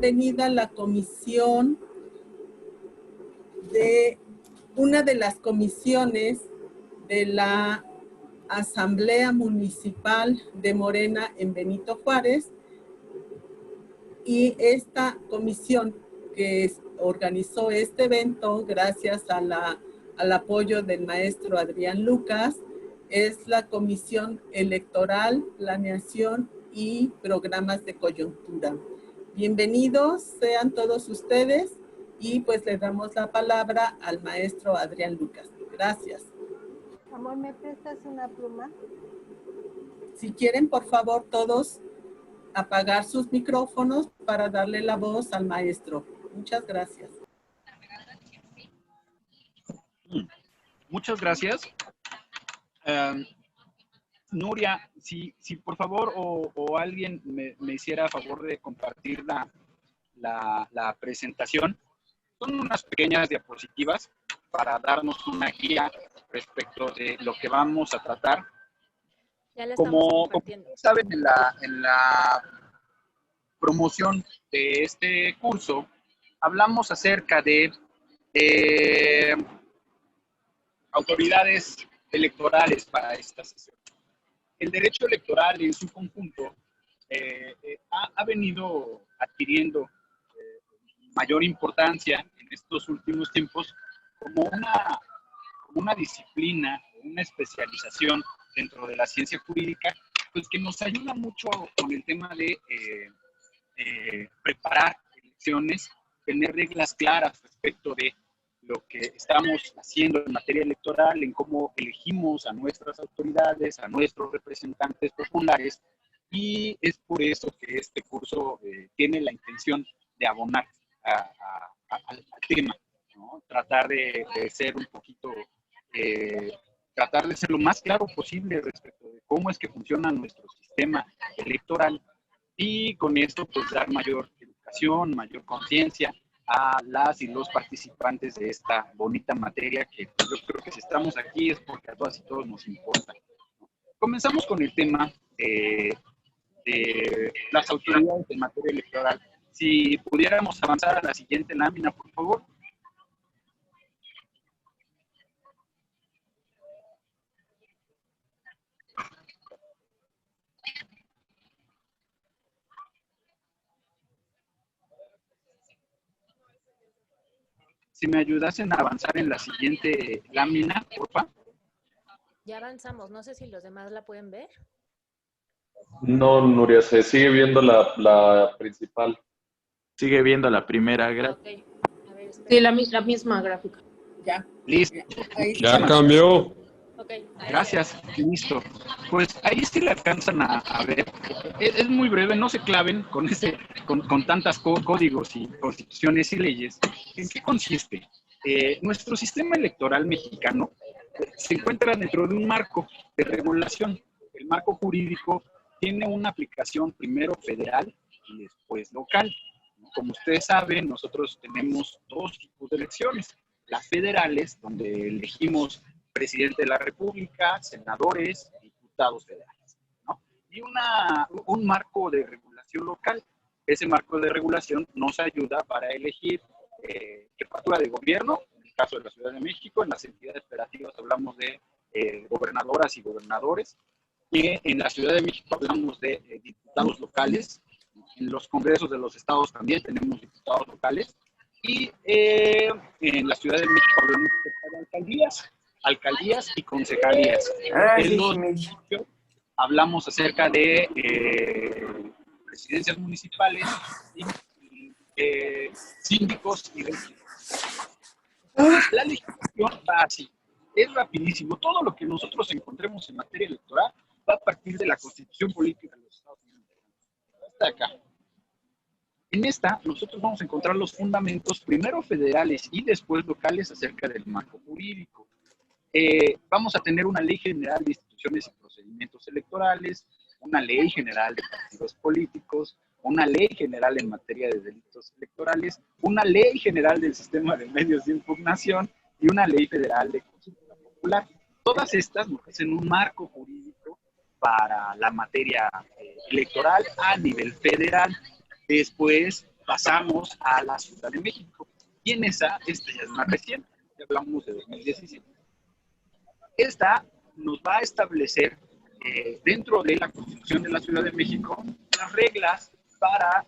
bienvenida a la comisión de una de las comisiones de la Asamblea Municipal de Morena en Benito Juárez. Y esta comisión que organizó este evento, gracias al apoyo del maestro Adrián Lucas, es la Comisión Electoral, Planeación y Programas de Coyuntura. Bienvenidos sean todos ustedes y pues le damos la palabra al maestro Adrián Lucas. Gracias. Amor, ¿me prestas una pluma? Si quieren, por favor, todos apagar sus micrófonos para darle la voz al maestro. Muchas gracias. Muchas gracias. Nuria, si por favor o alguien me hiciera favor de compartir la presentación. Son unas pequeñas diapositivas para darnos una guía respecto de lo que vamos a tratar. Ya le estamos compartiendo. Como saben, en la promoción de este curso, hablamos acerca de autoridades electorales para esta sesión. El derecho electoral en su conjunto ha venido adquiriendo mayor importancia en estos últimos tiempos como una disciplina, una especialización dentro de la ciencia jurídica, pues que nos ayuda mucho con el tema de preparar elecciones, tener reglas claras respecto de lo que estamos haciendo en materia electoral, en cómo elegimos a nuestras autoridades, a nuestros representantes populares, y es por eso que este curso tiene la intención de abonar al tema, ¿no? Tratar de ser un poquito, tratar de ser lo más claro posible respecto de cómo es que funciona nuestro sistema electoral, y con esto pues dar mayor educación, mayor conciencia a las y los participantes de esta bonita materia que pues, yo creo que si estamos aquí es porque a todas y todos nos importa. Comenzamos con el tema de las autoridades en materia electoral. Si pudiéramos avanzar a la siguiente lámina, por favor. Si me ayudasen a avanzar en la siguiente lámina, porfa. Ya avanzamos, no sé si los demás la pueden ver. No, Nuria, se sigue viendo la principal. Sigue viendo la primera gráfica. gráfica. Okay. A ver, Sí, la misma gráfica. Ya. Listo. Ya cambió. Okay. Gracias, listo. Pues ahí sí le alcanzan a ver. Es muy breve, no se claven con tantas códigos y constituciones y leyes. ¿En qué consiste? Nuestro sistema electoral mexicano se encuentra dentro de un marco de regulación. El marco jurídico tiene una aplicación primero federal y después local. Como ustedes saben, nosotros tenemos dos tipos de elecciones. Las federales, donde elegimos presidente de la República, senadores, diputados federales, ¿no? Y un marco de regulación local. Ese marco de regulación nos ayuda para elegir jefatura de gobierno, en el caso de la Ciudad de México. En las entidades federativas hablamos de gobernadoras y gobernadores, y en la Ciudad de México hablamos de diputados locales. En los congresos de los estados también tenemos diputados locales, y en la Ciudad de México hablamos de alcaldías y concejalías. En los municipios hablamos acerca de presidencias municipales, y síndicos y regidores. La legislación va así, es rapidísimo. Todo lo que nosotros encontremos en materia electoral va a partir de la Constitución Política de los Estados Unidos. Hasta acá. En esta, nosotros vamos a encontrar los fundamentos, primero federales y después locales, acerca del marco jurídico. Vamos a tener una ley general de instituciones y procedimientos electorales, una ley general de partidos políticos, una ley general en materia de delitos electorales, una ley general del sistema de medios de impugnación y una ley federal de consulta popular. Todas estas nos hacen un marco jurídico para la materia electoral a nivel federal. Después pasamos a la Ciudad de México. Y en esta ya es más reciente, ya hablamos de 2017. Esta nos va a establecer dentro de la Constitución de la Ciudad de México las reglas para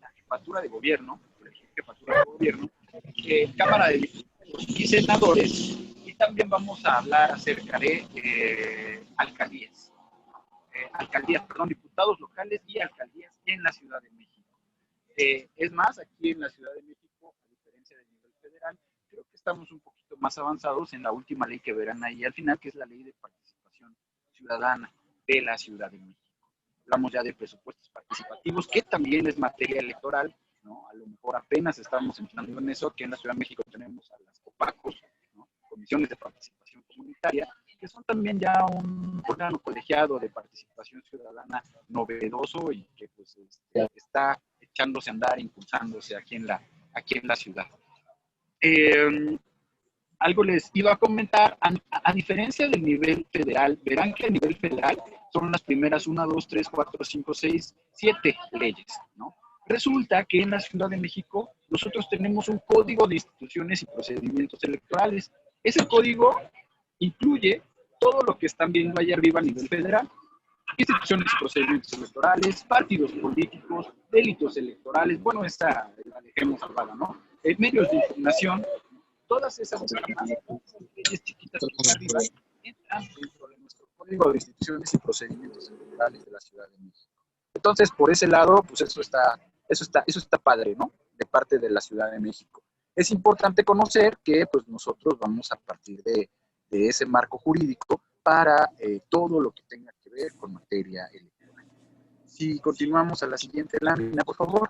la jefatura de gobierno, Cámara de Diputados y Senadores, y también vamos a hablar acerca de diputados locales y alcaldías en la Ciudad de México. Es más, aquí en la Ciudad de México, a diferencia del nivel federal, creo que estamos un poquito más avanzados en la última ley que verán ahí al final, que es la Ley de Participación Ciudadana de la Ciudad de México. Hablamos ya de presupuestos participativos, que también es materia electoral, ¿no? A lo mejor apenas estamos entrando en eso, que en la Ciudad de México tenemos a las COPACOS, ¿no? Comisiones de Participación Comunitaria, que son también ya un órgano colegiado de participación ciudadana novedoso y que pues está echándose a andar, impulsándose aquí en la ciudad. Algo les iba a comentar, a diferencia del nivel federal, verán que a nivel federal son las primeras 1, 2, 3, 4, 5, 6, 7 leyes, ¿no? Resulta que en la Ciudad de México nosotros tenemos un código de instituciones y procedimientos electorales. Ese código incluye todo lo que están viendo allá arriba a nivel federal: instituciones y procedimientos electorales, partidos políticos, delitos electorales, bueno, esta la dejemos salvada, ¿no? Medios de información, todas esas leyes chiquitas que están arriba entran dentro de nuestro código de instituciones y procedimientos electorales de la Ciudad de México. Entonces, por ese lado, pues eso está padre, ¿no? De parte de la Ciudad de México. Es importante conocer que pues nosotros vamos a partir de ese marco jurídico para todo lo que tenga que ver con materia electoral. Si continuamos a la siguiente lámina, por favor.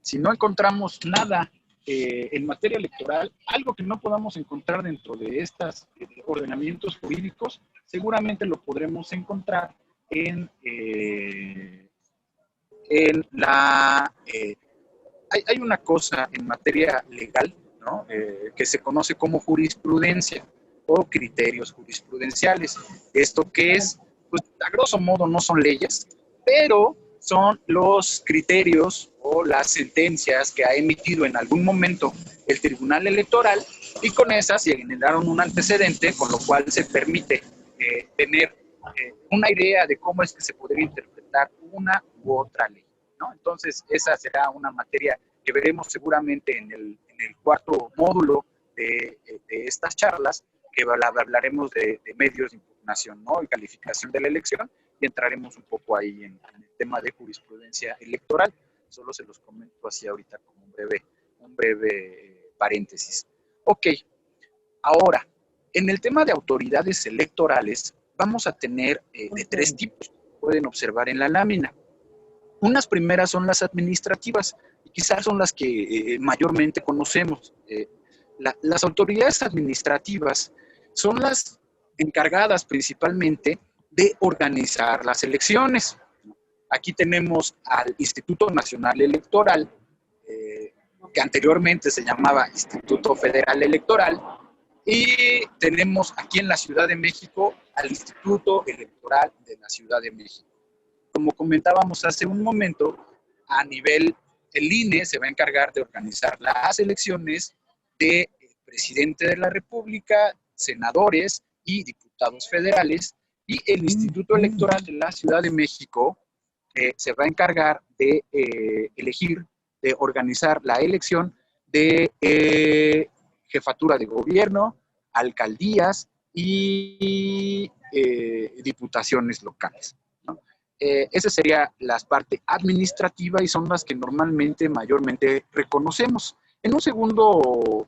Si no encontramos nada en materia electoral, algo que no podamos encontrar dentro de estos ordenamientos jurídicos, seguramente lo podremos encontrar en la... hay una cosa en materia legal, ¿no? Que se conoce como jurisprudencia o criterios jurisprudenciales. ¿Esto qué es? Pues a grosso modo no son leyes, pero son los criterios o las sentencias que ha emitido en algún momento el Tribunal Electoral, y con esas se generaron un antecedente, con lo cual se permite tener una idea de cómo es que se podría interpretar una u otra ley, ¿no? Entonces, esa será una materia que veremos seguramente en el cuarto módulo de estas charlas, que hablaremos de medios de impugnación, ¿no? Y calificación de la elección, y entraremos un poco ahí en el tema de jurisprudencia electoral. Solo se los comento así ahorita como un breve paréntesis. Ok, ahora, en el tema de autoridades electorales, vamos a tener de 3 tipos, pueden observar en la lámina. Unas primeras son las administrativas, y quizás son las que mayormente conocemos. Las autoridades administrativas son las encargadas principalmente de organizar las elecciones. Aquí tenemos al Instituto Nacional Electoral, que anteriormente se llamaba Instituto Federal Electoral, y tenemos aquí en la Ciudad de México al Instituto Electoral de la Ciudad de México. Como comentábamos hace un momento, a nivel el INE se va a encargar de organizar las elecciones de presidente de la República, senadores y diputados federales, y el Instituto Electoral de la Ciudad de México se va a encargar de elegir, de organizar la elección de jefatura de gobierno, alcaldías y diputaciones locales, ¿no? Esa sería la parte administrativa y son las que normalmente, mayormente reconocemos. En un segundo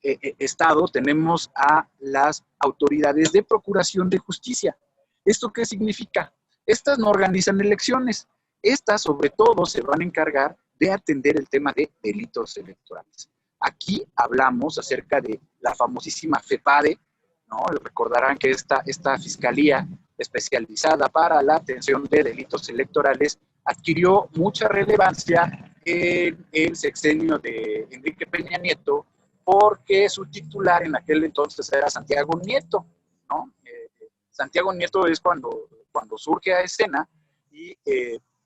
estado tenemos a las autoridades de procuración de justicia. ¿Esto qué significa? Estas no organizan elecciones. Estas, sobre todo, se van a encargar de atender el tema de delitos electorales. Aquí hablamos acerca de la famosísima FEPADE, ¿no? Recordarán que esta fiscalía especializada para la atención de delitos electorales adquirió mucha relevancia en el sexenio de Enrique Peña Nieto, porque su titular en aquel entonces era Santiago Nieto, ¿no? Santiago Nieto es cuando surge a escena y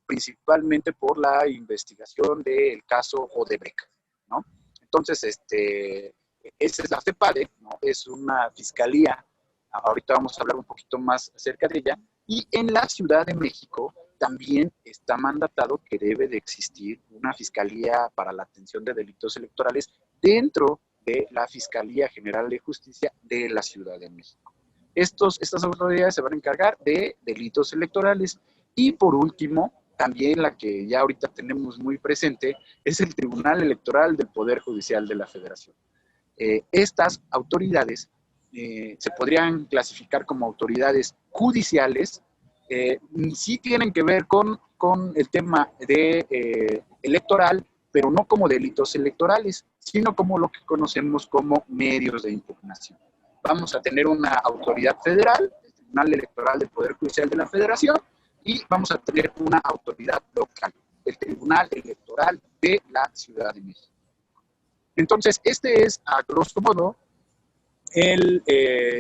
principalmente por la investigación del caso Odebrecht, ¿no? Entonces, esa es la FEPADE, ¿no? Es una fiscalía, ahorita vamos a hablar un poquito más acerca de ella, y en la Ciudad de México también está mandatado que debe de existir una fiscalía para la atención de delitos electorales dentro de la Fiscalía General de Justicia de la Ciudad de México. Estas autoridades se van a encargar de delitos electorales. Y por último, también la que ya ahorita tenemos muy presente, es el Tribunal Electoral del Poder Judicial de la Federación. Estas autoridades se podrían clasificar como autoridades judiciales, sí tienen que ver con el tema de electoral, pero no como delitos electorales, sino como lo que conocemos como medios de impugnación. Vamos a tener una autoridad federal, el Tribunal Electoral del Poder Judicial de la Federación, y vamos a tener una autoridad local, el Tribunal Electoral de la Ciudad de México. Entonces, este es, a grosso modo,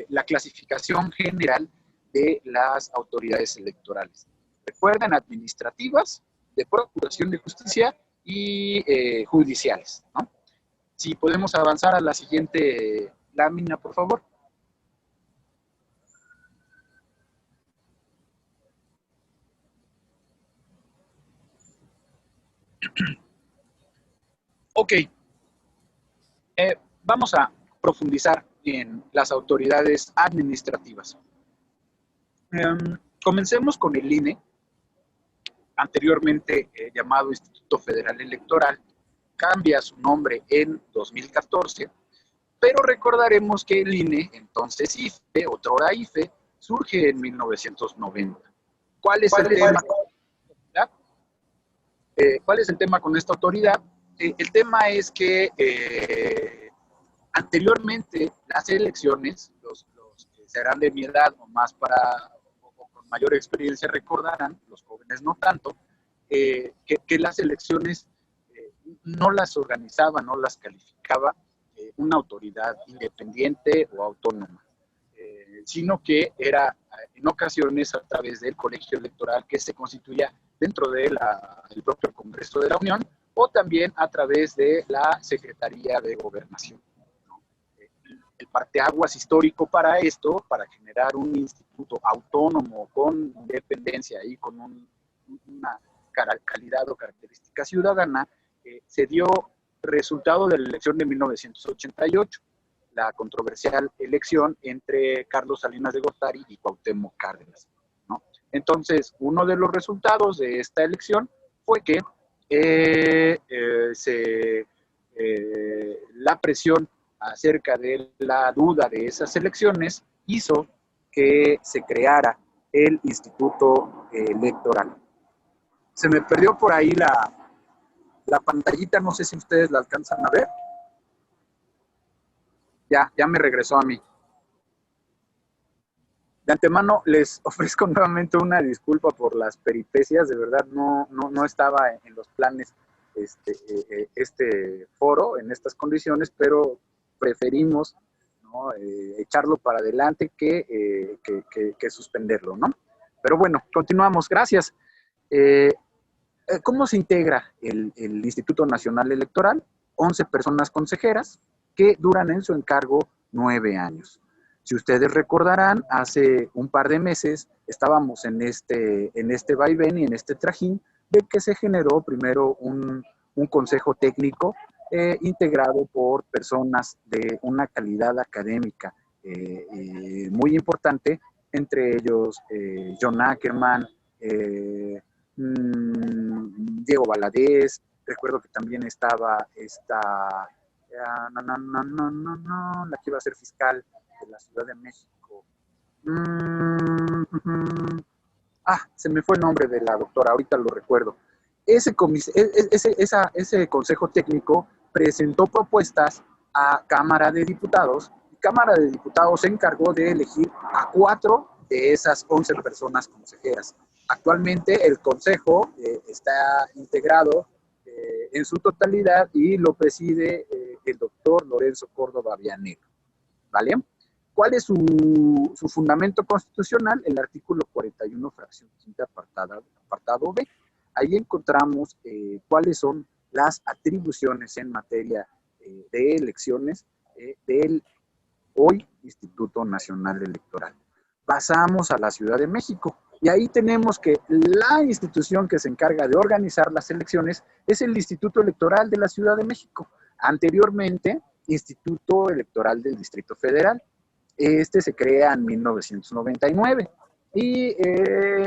la clasificación general de las autoridades electorales. Recuerden, administrativas, de procuración de justicia y judiciales, ¿no? Si podemos avanzar a la siguiente lámina, por favor. Ok, vamos a profundizar en las autoridades administrativas. Comencemos con el INE, anteriormente llamado Instituto Federal Electoral, cambia su nombre en 2014, pero recordaremos que el INE, entonces IFE, otrora IFE, surge en 1990. ¿Cuál es el tema? ¿Cuál es el tema con esta autoridad? El tema es que anteriormente las elecciones, los que serán de mi edad o más o con mayor experiencia recordarán, los jóvenes no tanto, que las elecciones no las organizaba, no las calificaba una autoridad independiente o autónoma, sino que era en ocasiones a través del colegio electoral que se constituía dentro del propio Congreso de la Unión, o también a través de la Secretaría de Gobernación. El parteaguas histórico para esto, para generar un instituto autónomo con independencia y con una calidad o característica ciudadana, se dio resultado de la elección de 1988, la controversial elección entre Carlos Salinas de Gortari y Cuauhtémoc Cárdenas, ¿no? Entonces, uno de los resultados de esta elección fue que la presión acerca de la duda de esas elecciones hizo que se creara el Instituto Electoral. Se me perdió por ahí la pantallita, no sé si ustedes la alcanzan a ver. Ya me regresó a mí. De antemano les ofrezco nuevamente una disculpa por las peripecias, de verdad no estaba en los planes este foro en estas condiciones, pero preferimos, ¿no?, echarlo para adelante que suspenderlo, ¿no? Pero bueno, continuamos, gracias. ¿Cómo se integra el Instituto Nacional Electoral? 11 personas consejeras que duran en su encargo 9 años. Si ustedes recordarán, hace un par de meses estábamos en este vaivén y en este trajín de que se generó primero un consejo técnico integrado por personas de una calidad académica muy importante, entre ellos John Ackerman, Diego Valadez, recuerdo que también estaba la que iba a ser fiscal de la Ciudad de México. Se me fue el nombre de la doctora, ahorita lo recuerdo. Ese consejo técnico presentó propuestas a Cámara de Diputados, y Cámara de Diputados se encargó de elegir a 4 de esas 11 personas consejeras. Actualmente el consejo está integrado en su totalidad y lo preside el doctor Lorenzo Córdoba Vianero, ¿vale? ¿Cuál es su fundamento constitucional? El artículo 41, fracción quinta, apartado B. ahí encontramos cuáles son las atribuciones en materia de elecciones del hoy Instituto Nacional Electoral. Pasamos a la Ciudad de México y ahí tenemos que la institución que se encarga de organizar las elecciones es el Instituto Electoral de la Ciudad de México. Anteriormente, Instituto Electoral del Distrito Federal. Este se crea en 1999 y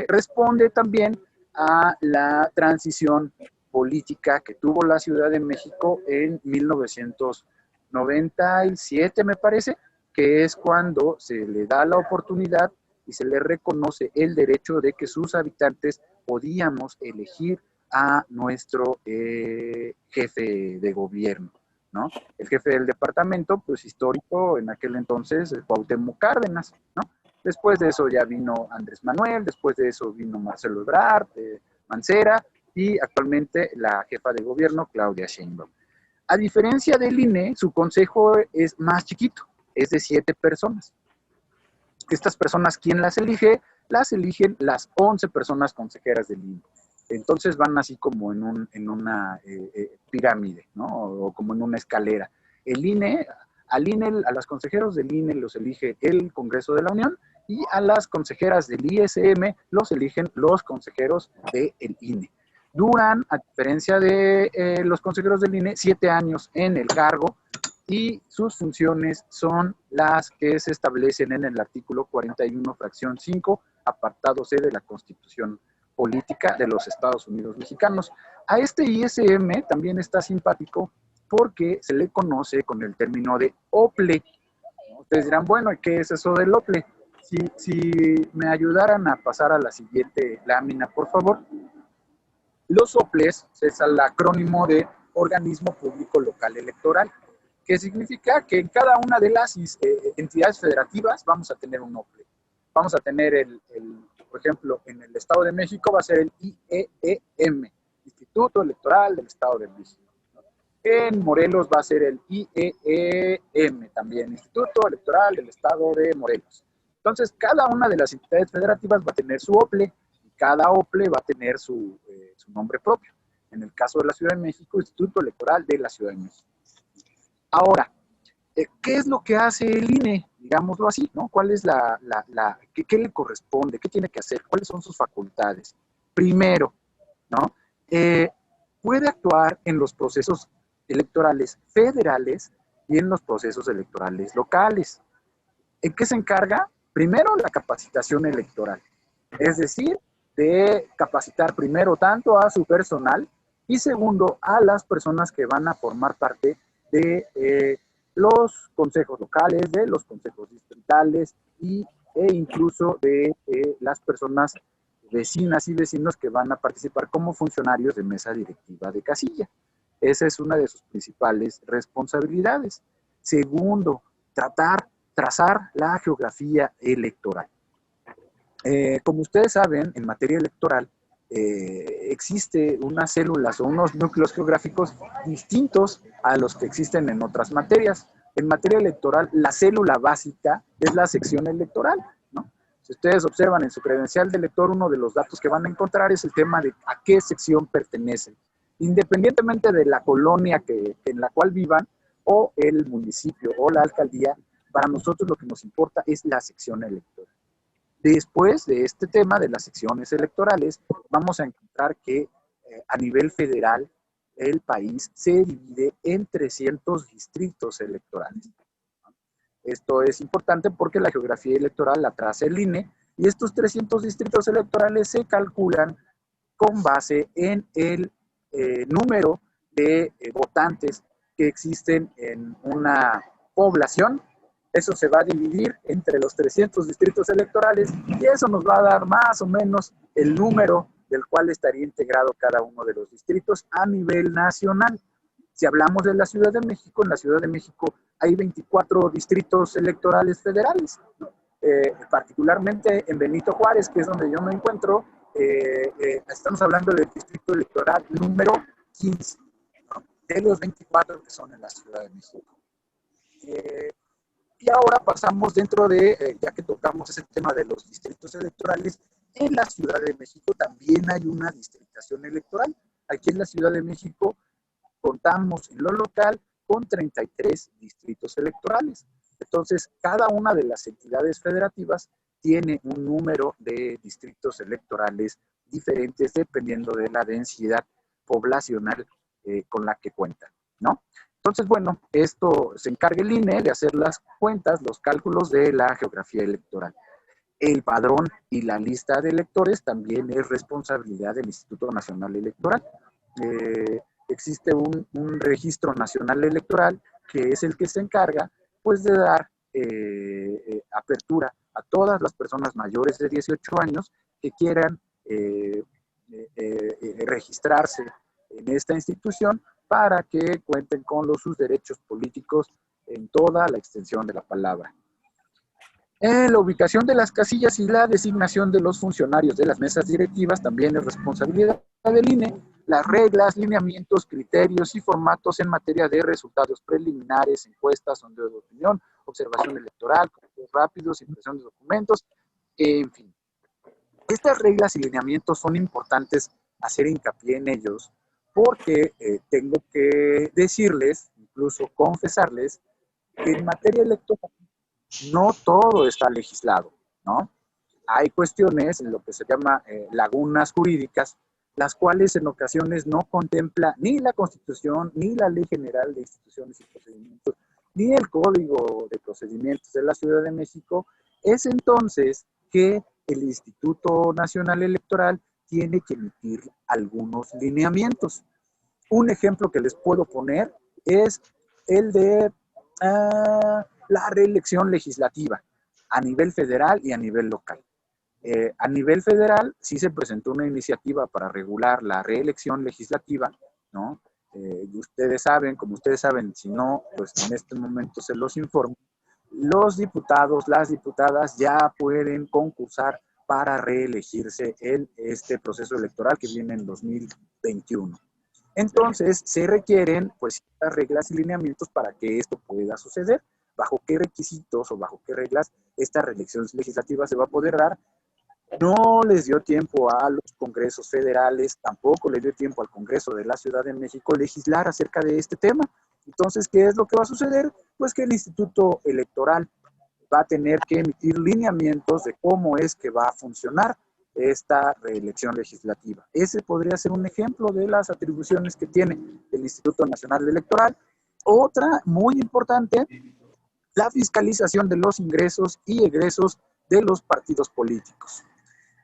responde también a la transición política que tuvo la Ciudad de México en 1997, me parece, que es cuando se le da la oportunidad y se le reconoce el derecho de que sus habitantes podíamos elegir a nuestro jefe de gobierno, ¿no? El jefe del departamento, pues histórico en aquel entonces, Cuauhtémoc Cárdenas, ¿no? Después de eso ya vino Andrés Manuel, después de eso vino Marcelo Ebrard, Mancera, y actualmente la jefa de gobierno, Claudia Sheinbaum. A diferencia del INE, su consejo es más chiquito, es de 7 personas. Estas personas, ¿quién las elige? Las eligen las 11 personas consejeras del INE. Entonces van así como en una pirámide, ¿no? O como en una escalera. El INE, a los consejeros del INE los elige el Congreso de la Unión y a las consejeras del ISM los eligen los consejeros del INE. Duran, a diferencia de los consejeros del INE, 7 años en el cargo y sus funciones son las que se establecen en el artículo 41, fracción 5, apartado C de la Constitución Política de los Estados Unidos Mexicanos. A este ISM también está simpático porque se le conoce con el término de OPLE. Ustedes dirán, bueno, ¿qué es eso del OPLE? Si me ayudaran a pasar a la siguiente lámina, por favor. Los OPLES es el acrónimo de Organismo Público Local Electoral, que significa que en cada una de las entidades federativas vamos a tener un OPLE. Vamos a tener por ejemplo, en el Estado de México va a ser el IEEM, Instituto Electoral del Estado de México. En Morelos va a ser el IEEM también, Instituto Electoral del Estado de Morelos. Entonces, cada una de las entidades federativas va a tener su OPLE y cada OPLE va a tener su nombre propio. En el caso de la Ciudad de México, Instituto Electoral de la Ciudad de México. Ahora, ¿qué es lo que hace el INE? Digámoslo así, ¿no? ¿Cuál es qué le corresponde? ¿Qué tiene que hacer? ¿Cuáles son sus facultades? Primero, ¿no? Puede actuar en los procesos electorales federales y en los procesos electorales locales. ¿En qué se encarga? Primero, la capacitación electoral. Es decir, de capacitar primero tanto a su personal y segundo, a las personas que van a formar parte de los consejos locales, de los consejos distritales e incluso de las personas vecinas y vecinos que van a participar como funcionarios de mesa directiva de casilla. Esa es una de sus principales responsabilidades. Segundo, trazar la geografía electoral. Como ustedes saben, en materia electoral existe unas células o unos núcleos geográficos distintos a los que existen en otras materias. En materia electoral, la célula básica es la sección electoral, ¿no? Si ustedes observan en su credencial de elector, uno de los datos que van a encontrar es el tema de a qué sección pertenecen, independientemente de la colonia en la cual vivan o el municipio o la alcaldía. Para nosotros lo que nos importa es la sección electoral. Después de este tema de las secciones electorales, vamos a encontrar que a nivel federal el país se divide en 300 distritos electorales. Esto es importante porque la geografía electoral la traza el INE y estos 300 distritos electorales se calculan con base en el número de votantes que existen en una población. Eso se va a dividir entre los 300 distritos electorales y eso nos va a dar más o menos el número del cual estaría integrado cada uno de los distritos a nivel nacional. Si hablamos de la Ciudad de México, en la Ciudad de México hay 24 distritos electorales federales, ¿no? Particularmente en Benito Juárez, que es donde yo me encuentro, estamos hablando del distrito electoral número 15, ¿no? De los 24 que son en la Ciudad de México. Y ahora pasamos dentro de, ya que tocamos ese tema de los distritos electorales, En la Ciudad de México también hay una distritación electoral. Aquí en la Ciudad de México contamos en lo local con 33 distritos electorales. Entonces, cada una de las entidades federativas tiene un número de distritos electorales diferentes dependiendo de la densidad poblacional con la que cuentan, ¿no? Entonces, bueno, esto se encarga el INE de hacer las cuentas, los cálculos de la geografía electoral. El padrón y la lista de electores también es responsabilidad del Instituto Nacional Electoral. Existe un registro nacional electoral que es el que se encarga pues de dar apertura a todas las personas mayores de 18 años que quieran registrarse en esta institución para que cuenten con sus derechos políticos en toda la extensión de la palabra. La ubicación de las casillas y la designación de los funcionarios de las mesas directivas también es responsabilidad del INE. Las reglas, lineamientos, criterios y formatos en materia de resultados preliminares, encuestas, sondeo de opinión, observación electoral, conteos rápidos, impresión de documentos, en fin. Estas reglas y lineamientos son importantes hacer hincapié en ellos porque tengo que decirles, incluso confesarles, que en materia electoral no todo está legislado, ¿no? Hay cuestiones en lo que se llama lagunas jurídicas, las cuales en ocasiones no contempla ni la Constitución, ni la Ley General de Instituciones y Procedimientos, ni el Código de Procedimientos de la Ciudad de México. Es entonces que el Instituto Nacional Electoral tiene que emitir algunos lineamientos. Un ejemplo que les puedo poner es el de la reelección legislativa a nivel federal y a nivel local. A nivel federal sí se presentó una iniciativa para regular la reelección legislativa, ¿no? Y ustedes saben, como ustedes saben, si no, pues en este momento se los informo, los diputados, las diputadas ya pueden concursar para reelegirse en este proceso electoral que viene en 2021. Entonces, se requieren pues ciertas reglas y lineamientos para que esto pueda suceder. ¿Bajo qué requisitos o bajo qué reglas esta reelección legislativa se va a poder dar? No les dio tiempo a los congresos federales, tampoco le dio tiempo al Congreso de la Ciudad de México legislar acerca de este tema. Entonces, ¿qué es lo que va a suceder? Pues que el Instituto Electoral va a tener que emitir lineamientos de cómo es que va a funcionar esta reelección legislativa. Ese podría ser un ejemplo de las atribuciones que tiene el Instituto Nacional Electoral. Otra muy importante, la fiscalización de los ingresos y egresos de los partidos políticos.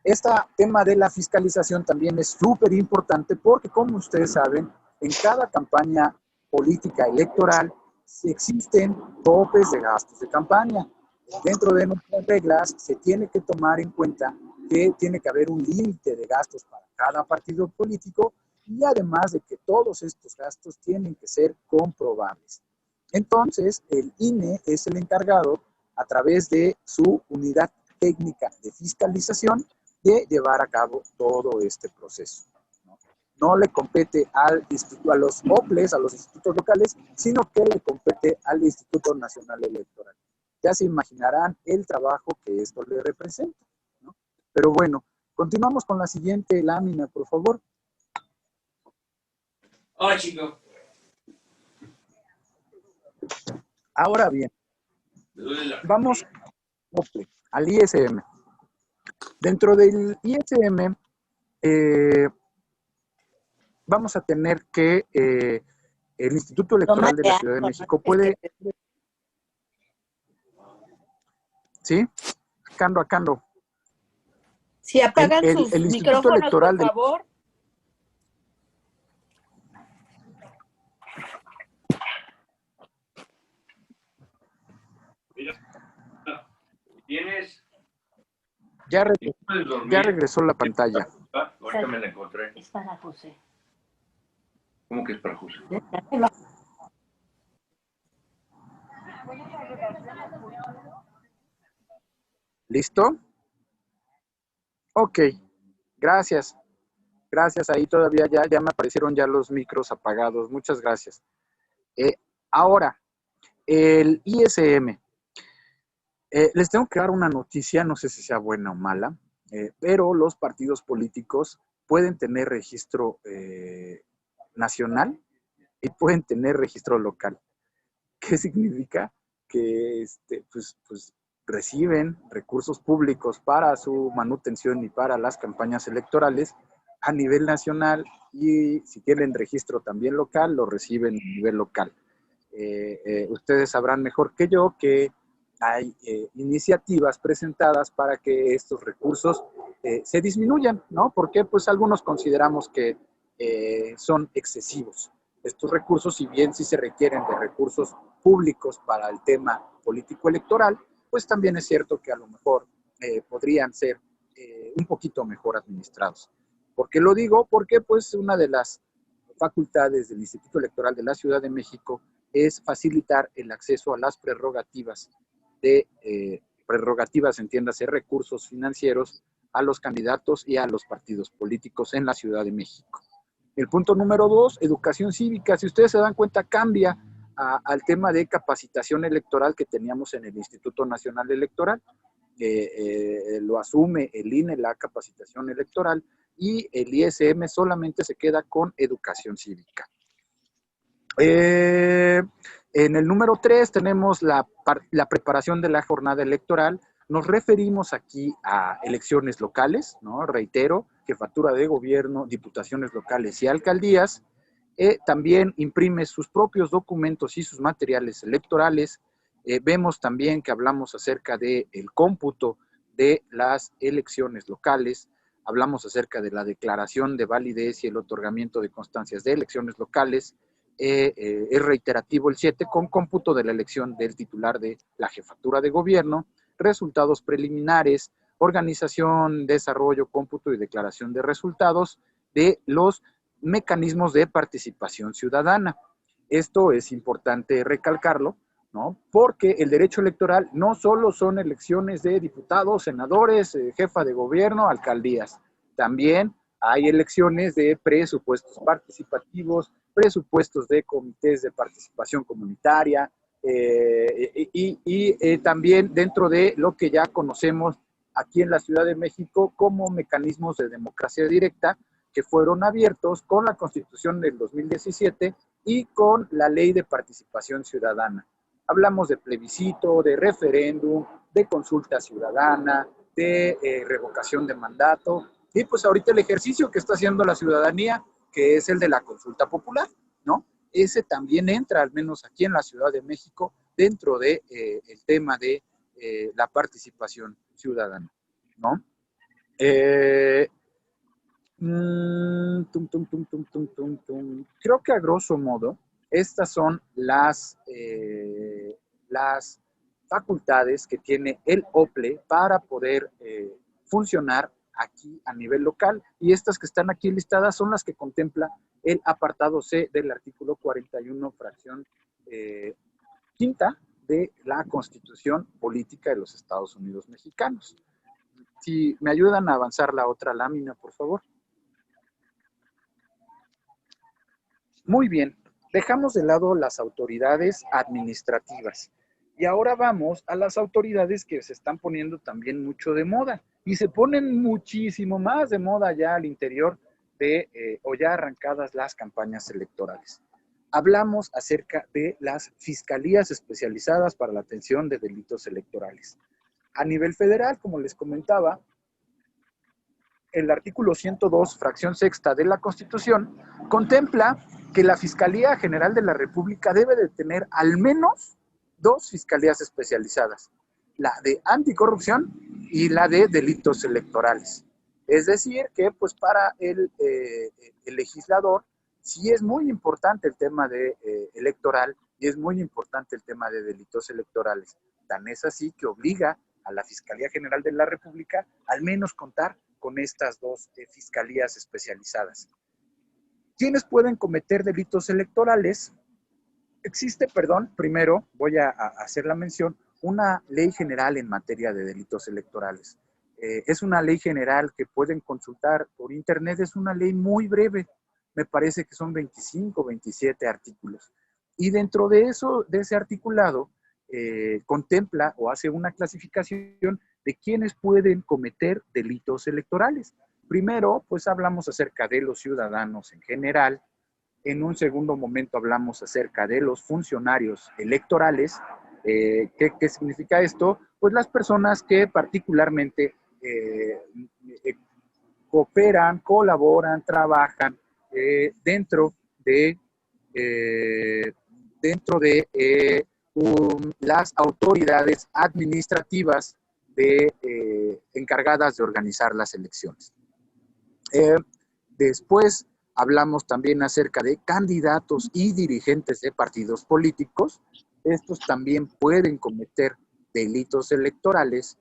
Este tema de la fiscalización también es súper importante porque, como ustedes saben, en cada campaña política electoral existen topes de gastos de campaña. Dentro de nuestras reglas se tiene que tomar en cuenta que tiene que haber un límite de gastos para cada partido político y además de que todos estos gastos tienen que ser comprobables. Entonces, el INE es el encargado, a través de su unidad técnica de fiscalización, de llevar a cabo todo este proceso. No le compete a los OPLES, a los institutos locales, sino que le compete al Instituto Nacional Electoral. Ya se imaginarán el trabajo que esto le representa, ¿no? Pero bueno, continuamos con la siguiente lámina, por favor. Hola, chico. Ahora bien, vamos al ISM. Dentro del ISM, vamos a tener que el Instituto Electoral de la Ciudad de México puede... ¿Sí? Acá ando. Si apagan sus el Instituto micrófonos, Electoral por favor. ¿Tienes? Ya regresó la pantalla. Ahorita me la encontré. Es para José. ¿Cómo que es para José? ¿Listo? Ok, gracias. Gracias, ahí todavía ya me aparecieron ya los micros apagados. Muchas gracias. Ahora, el ISM. Les tengo que dar una noticia, no sé si sea buena o mala. pero los partidos políticos pueden tener registro nacional y pueden tener registro local. ¿Qué significa? Que pues reciben recursos públicos para su manutención y para las campañas electorales a nivel nacional, y si tienen registro también local, lo reciben a nivel local. Ustedes sabrán mejor que yo que hay iniciativas presentadas para que estos recursos se disminuyan, ¿no? Porque pues algunos consideramos que son excesivos estos recursos, si bien sí se requieren de recursos públicos para el tema político electoral, pues también es cierto que a lo mejor podrían ser un poquito mejor administrados. ¿Por qué lo digo? Porque pues una de las facultades del Instituto Electoral de la Ciudad de México es facilitar el acceso a las prerrogativas entiéndase, recursos financieros a los candidatos y a los partidos políticos en la Ciudad de México. El punto número 2, educación cívica. Si ustedes se dan cuenta, cambia al tema de capacitación electoral que teníamos en el Instituto Nacional Electoral. Lo asume el INE, la capacitación electoral, y el ISM solamente se queda con educación cívica. En el número 3 tenemos la preparación de la jornada electoral. Nos referimos aquí a elecciones locales, ¿no? Reitero, jefatura de gobierno, diputaciones locales y alcaldías. También imprime sus propios documentos y sus materiales electorales. Vemos también que hablamos acerca del cómputo de las elecciones locales. Hablamos acerca de la declaración de validez y el otorgamiento de constancias de elecciones locales. Es reiterativo el 7, con cómputo de la elección del titular de la jefatura de gobierno, resultados preliminares, organización, desarrollo, cómputo y declaración de resultados de los mecanismos de participación ciudadana. Esto es importante recalcarlo, ¿no? Porque el derecho electoral no solo son elecciones de diputados, senadores, jefa de gobierno, alcaldías. También hay elecciones de presupuestos participativos, presupuestos de comités de participación comunitaria, y también dentro de lo que ya conocemos aquí en la Ciudad de México como mecanismos de democracia directa, que fueron abiertos con la Constitución del 2017 y con la Ley de Participación Ciudadana. Hablamos de plebiscito, de referéndum, de consulta ciudadana, de revocación de mandato, y pues ahorita el ejercicio que está haciendo la ciudadanía, que es el de la consulta popular, ¿no? Ese también entra, al menos aquí en la Ciudad de México, dentro de el tema de la participación ciudadana, ¿no? Creo que a grosso modo, estas son las facultades que tiene el OPLE para poder funcionar aquí a nivel local, y estas que están aquí listadas son las que contempla el apartado C del artículo 41, fracción quinta de la Constitución Política de los Estados Unidos Mexicanos. Si me ayudan a avanzar la otra lámina, por favor. Muy bien, dejamos de lado las autoridades administrativas y ahora vamos a las autoridades que se están poniendo también mucho de moda y se ponen muchísimo más de moda ya al interior de o ya arrancadas las campañas electorales. Hablamos acerca de las fiscalías especializadas para la atención de delitos electorales. A nivel federal, como les comentaba, el artículo 102, fracción sexta de la Constitución, contempla que la Fiscalía General de la República debe de tener al menos 2 fiscalías especializadas, la de anticorrupción y la de delitos electorales. Es decir, que pues para el legislador sí es muy importante el tema electoral y es muy importante el tema de delitos electorales. Tan es así que obliga a la Fiscalía General de la República al menos contar con estas 2 fiscalías especializadas. ¿Quiénes pueden cometer delitos electorales? Existe, primero voy a hacer la mención, una ley general en materia de delitos electorales. Es una ley general que pueden consultar por internet, es una ley muy breve, me parece que son 25, 27 artículos. Y dentro de ese articulado contempla o hace una clasificación de quienes pueden cometer delitos electorales. Primero, pues hablamos acerca de los ciudadanos en general. En un segundo momento hablamos acerca de los funcionarios electorales. ¿Qué significa esto? Pues las personas que particularmente cooperan, colaboran, trabajan dentro de las autoridades administrativas encargadas de organizar las elecciones. Después hablamos también acerca de candidatos y dirigentes de partidos políticos. Estos también pueden cometer delitos electorales.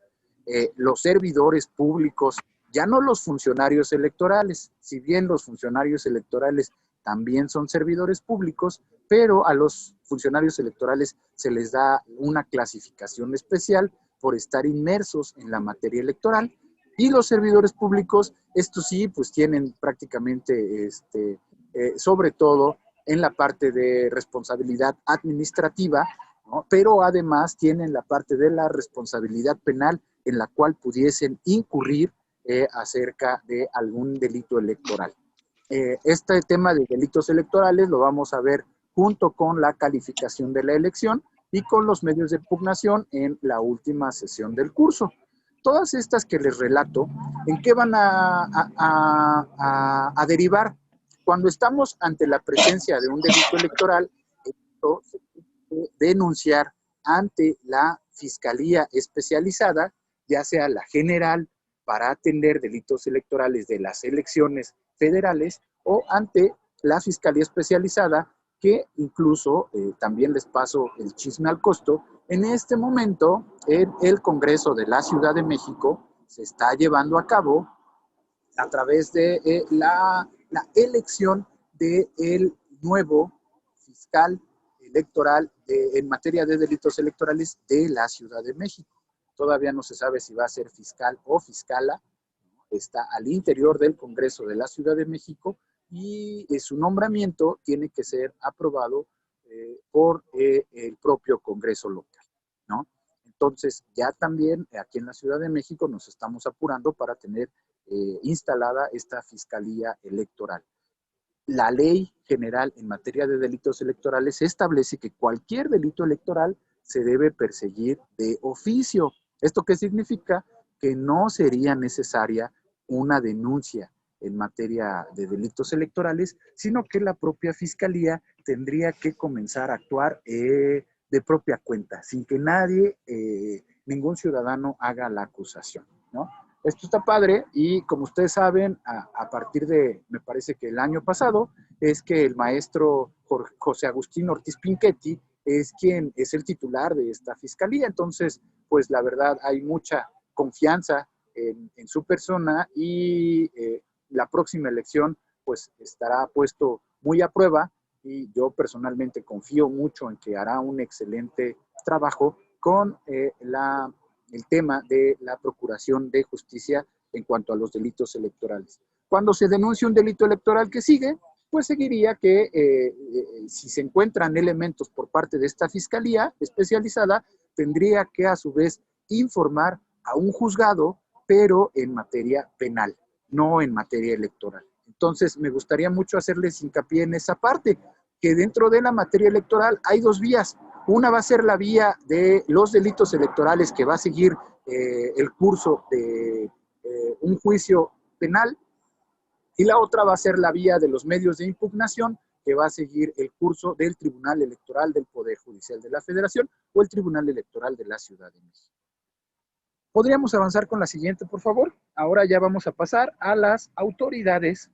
Los servidores públicos, ya no los funcionarios electorales, si bien los funcionarios electorales también son servidores públicos, pero a los funcionarios electorales se les da una clasificación especial por estar inmersos en la materia electoral. Y los servidores públicos, estos sí, pues tienen prácticamente, sobre todo en la parte de responsabilidad administrativa, ¿no? Pero además tienen la parte de la responsabilidad penal en la cual pudiesen incurrir acerca de algún delito electoral. Este tema de delitos electorales lo vamos a ver junto con la calificación de la elección y con los medios de impugnación en la última sesión del curso. Todas estas que les relato, ¿en qué van a derivar? Cuando estamos ante la presencia de un delito electoral, esto se puede denunciar ante la Fiscalía Especializada, ya sea la general, para atender delitos electorales de las elecciones federales, o ante la Fiscalía Especializada, que incluso, también les paso el chisme al costo, en este momento en el Congreso de la Ciudad de México se está llevando a cabo a través de la elección del nuevo fiscal electoral en materia de delitos electorales de la Ciudad de México. Todavía no se sabe si va a ser fiscal o fiscala. Está al interior del Congreso de la Ciudad de México y su nombramiento tiene que ser aprobado por el propio Congreso local, ¿no? Entonces, ya también aquí en la Ciudad de México nos estamos apurando para tener instalada esta Fiscalía Electoral. La Ley General en materia de delitos electorales establece que cualquier delito electoral se debe perseguir de oficio. ¿Esto qué significa? Que no sería necesaria una denuncia en materia de delitos electorales, sino que la propia Fiscalía tendría que comenzar a actuar de propia cuenta, sin que nadie, ningún ciudadano haga la acusación, ¿no? Esto está padre y como ustedes saben, a partir de, me parece que el año pasado, es que el maestro José Agustín Ortiz Pinchetti es quien es el titular de esta fiscalía. Entonces, pues la verdad hay mucha confianza en su persona y la próxima elección pues estará puesto muy a prueba y yo personalmente confío mucho en que hará un excelente trabajo con el tema de la procuración de justicia en cuanto a los delitos electorales. Cuando se denuncia un delito electoral que sigue, pues seguiría que si se encuentran elementos por parte de esta fiscalía especializada, tendría que a su vez informar a un juzgado, pero en materia penal, no en materia electoral. Entonces, me gustaría mucho hacerles hincapié en esa parte, que dentro de la materia electoral hay dos vías. Una va a ser la vía de los delitos electorales que va a seguir el curso de un juicio penal y la otra va a ser la vía de los medios de impugnación que va a seguir el curso del Tribunal Electoral del Poder Judicial de la Federación o el Tribunal Electoral de la Ciudad de México. ¿Podríamos avanzar con la siguiente, por favor? Ahora ya vamos a pasar a las autoridades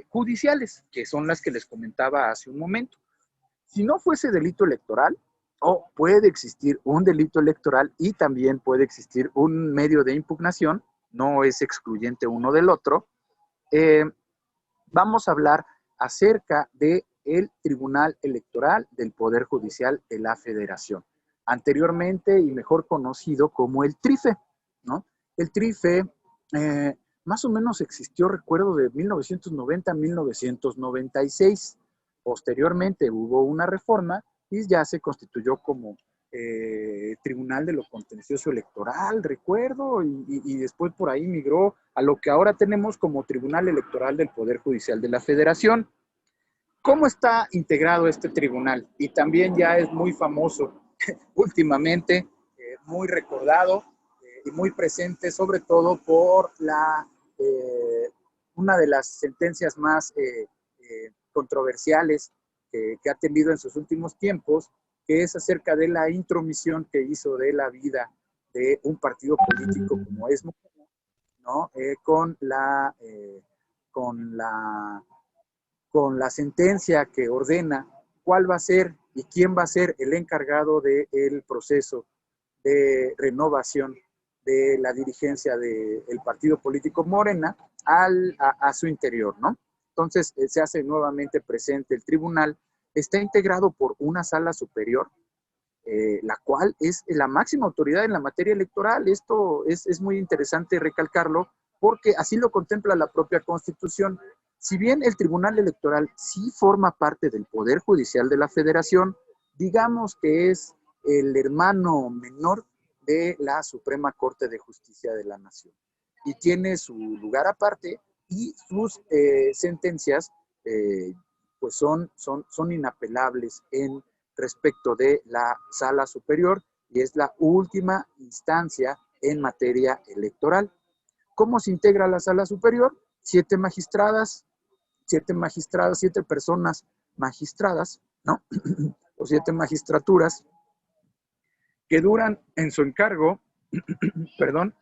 judiciales, que son las que les comentaba hace un momento. Si no fuese delito electoral, o puede existir un delito electoral y también puede existir un medio de impugnación, no es excluyente uno del otro, vamos a hablar acerca del Tribunal Electoral del Poder Judicial de la Federación, anteriormente y mejor conocido como el TRIFE, ¿no? El TRIFE más o menos existió, recuerdo, de 1990 a 1996. Posteriormente hubo una reforma y ya se constituyó como Tribunal de lo Contencioso Electoral, recuerdo, y después por ahí migró a lo que ahora tenemos como Tribunal Electoral del Poder Judicial de la Federación. ¿Cómo está integrado este tribunal? Y también ya es muy famoso últimamente, muy recordado y muy presente, sobre todo por una de las sentencias más controversiales que ha tenido en sus últimos tiempos, que es acerca de la intromisión que hizo de la vida de un partido político como es Morena, ¿no? Con la sentencia que ordena cuál va a ser y quién va a ser el encargado del proceso de renovación de la dirigencia del partido político Morena a su interior, ¿no? Entonces, se hace nuevamente presente el tribunal. Está integrado por una sala superior, la cual es la máxima autoridad en la materia electoral. Esto es muy interesante recalcarlo, porque así lo contempla la propia Constitución. Si bien el Tribunal Electoral sí forma parte del Poder Judicial de la Federación, digamos que es el hermano menor de la Suprema Corte de Justicia de la Nación. Y tiene su lugar aparte y sus sentencias pues son inapelables en respecto de la Sala Superior y es la última instancia en materia electoral. ¿Cómo se integra la Sala Superior? 7 magistradas, 7 personas magistradas, ¿no? O 7 magistraturas que duran en su encargo, perdón,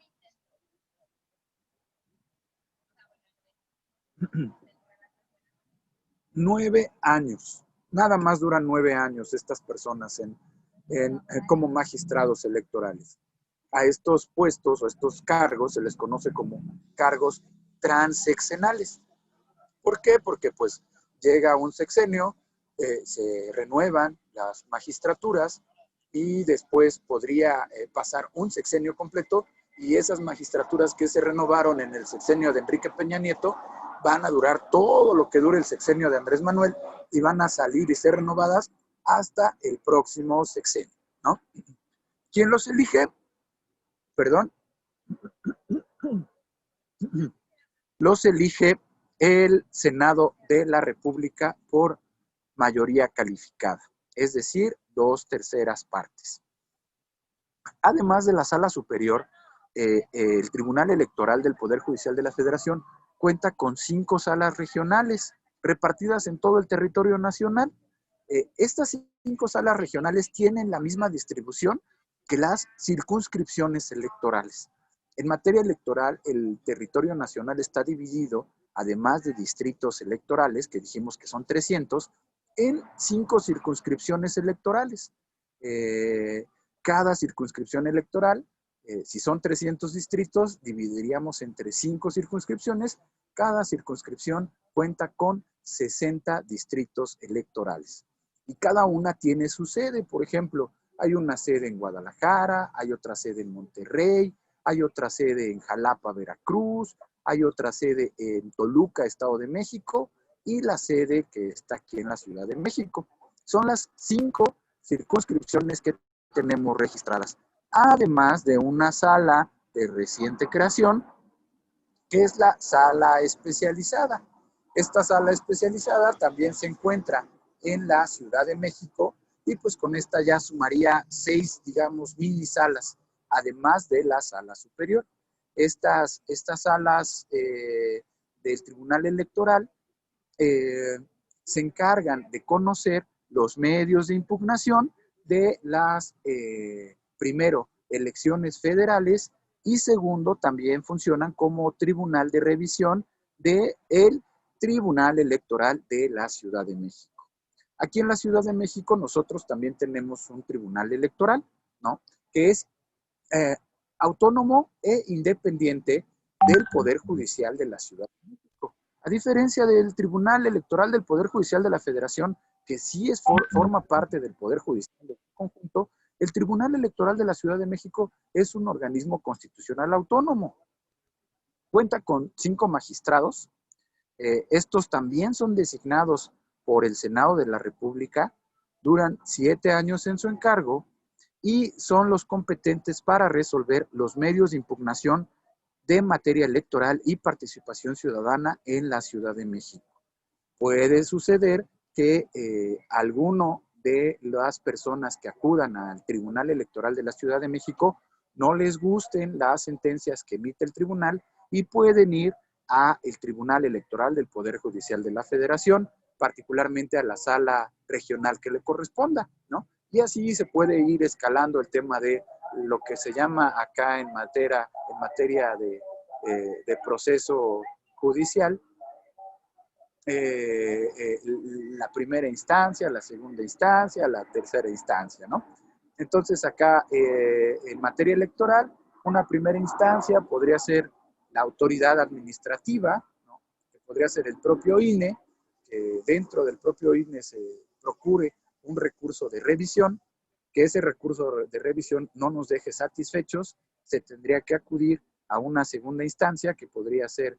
9 años. Nada más duran 9 años estas personas como magistrados electorales. A estos puestos o estos cargos se les conoce como cargos transeccionales. ¿Por qué? Porque pues llega un sexenio, se renuevan las magistraturas y después podría pasar un sexenio completo y esas magistraturas que se renovaron en el sexenio de Enrique Peña Nieto van a durar todo lo que dure el sexenio de Andrés Manuel y van a salir y ser renovadas hasta el próximo sexenio, ¿no? ¿Quién los elige? Perdón. Los elige el Senado de la República por mayoría calificada, es decir, 2/3 partes. Además de la Sala Superior, el Tribunal Electoral del Poder Judicial de la Federación cuenta con 5 salas regionales repartidas en todo el territorio nacional. Estas 5 salas regionales tienen la misma distribución que las circunscripciones electorales. En materia electoral, el territorio nacional está dividido, además de distritos electorales, que dijimos que son 300, en 5 circunscripciones electorales. Cada circunscripción electoral, si son 300 distritos, dividiríamos entre 5 circunscripciones. Cada circunscripción cuenta con 60 distritos electorales. Y cada una tiene su sede. Por ejemplo, hay una sede en Guadalajara, hay otra sede en Monterrey, hay otra sede en Jalapa, Veracruz, hay otra sede en Toluca, Estado de México, y la sede que está aquí en la Ciudad de México. Son las 5 circunscripciones que tenemos registradas, además de una sala de reciente creación, que es la sala especializada. Esta sala especializada también se encuentra en la Ciudad de México y pues con esta ya sumaría 6, digamos, mini salas, además de la sala superior. Estas salas del Tribunal Electoral se encargan de conocer los medios de impugnación de las, primero, elecciones federales y segundo, también funcionan como tribunal de revisión del Tribunal Electoral de la Ciudad de México. Aquí en la Ciudad de México nosotros también tenemos un tribunal electoral, ¿no? Que es autónomo e independiente del Poder Judicial de la Ciudad de México. A diferencia del Tribunal Electoral del Poder Judicial de la Federación, que sí forma parte del Poder Judicial del conjunto, el Tribunal Electoral de la Ciudad de México es un organismo constitucional autónomo. Cuenta con 5 magistrados. Estos también son designados por el Senado de la República, duran 7 años en su encargo y son los competentes para resolver los medios de impugnación de materia electoral y participación ciudadana en la Ciudad de México. Puede suceder que alguno de las personas que acudan al Tribunal Electoral de la Ciudad de México no les gusten las sentencias que emite el tribunal y pueden ir al Tribunal Electoral del Poder Judicial de la Federación, particularmente a la sala regional que le corresponda, ¿no? Y así se puede ir escalando el tema de lo que se llama acá en materia de proceso judicial, la primera instancia, la segunda instancia, la tercera instancia, ¿no? Entonces acá en materia electoral, una primera instancia podría ser la autoridad administrativa, ¿no? Que podría ser el propio INE, que dentro del propio INE se procure un recurso de revisión, que ese recurso de revisión no nos deje satisfechos, se tendría que acudir a una segunda instancia, que podría ser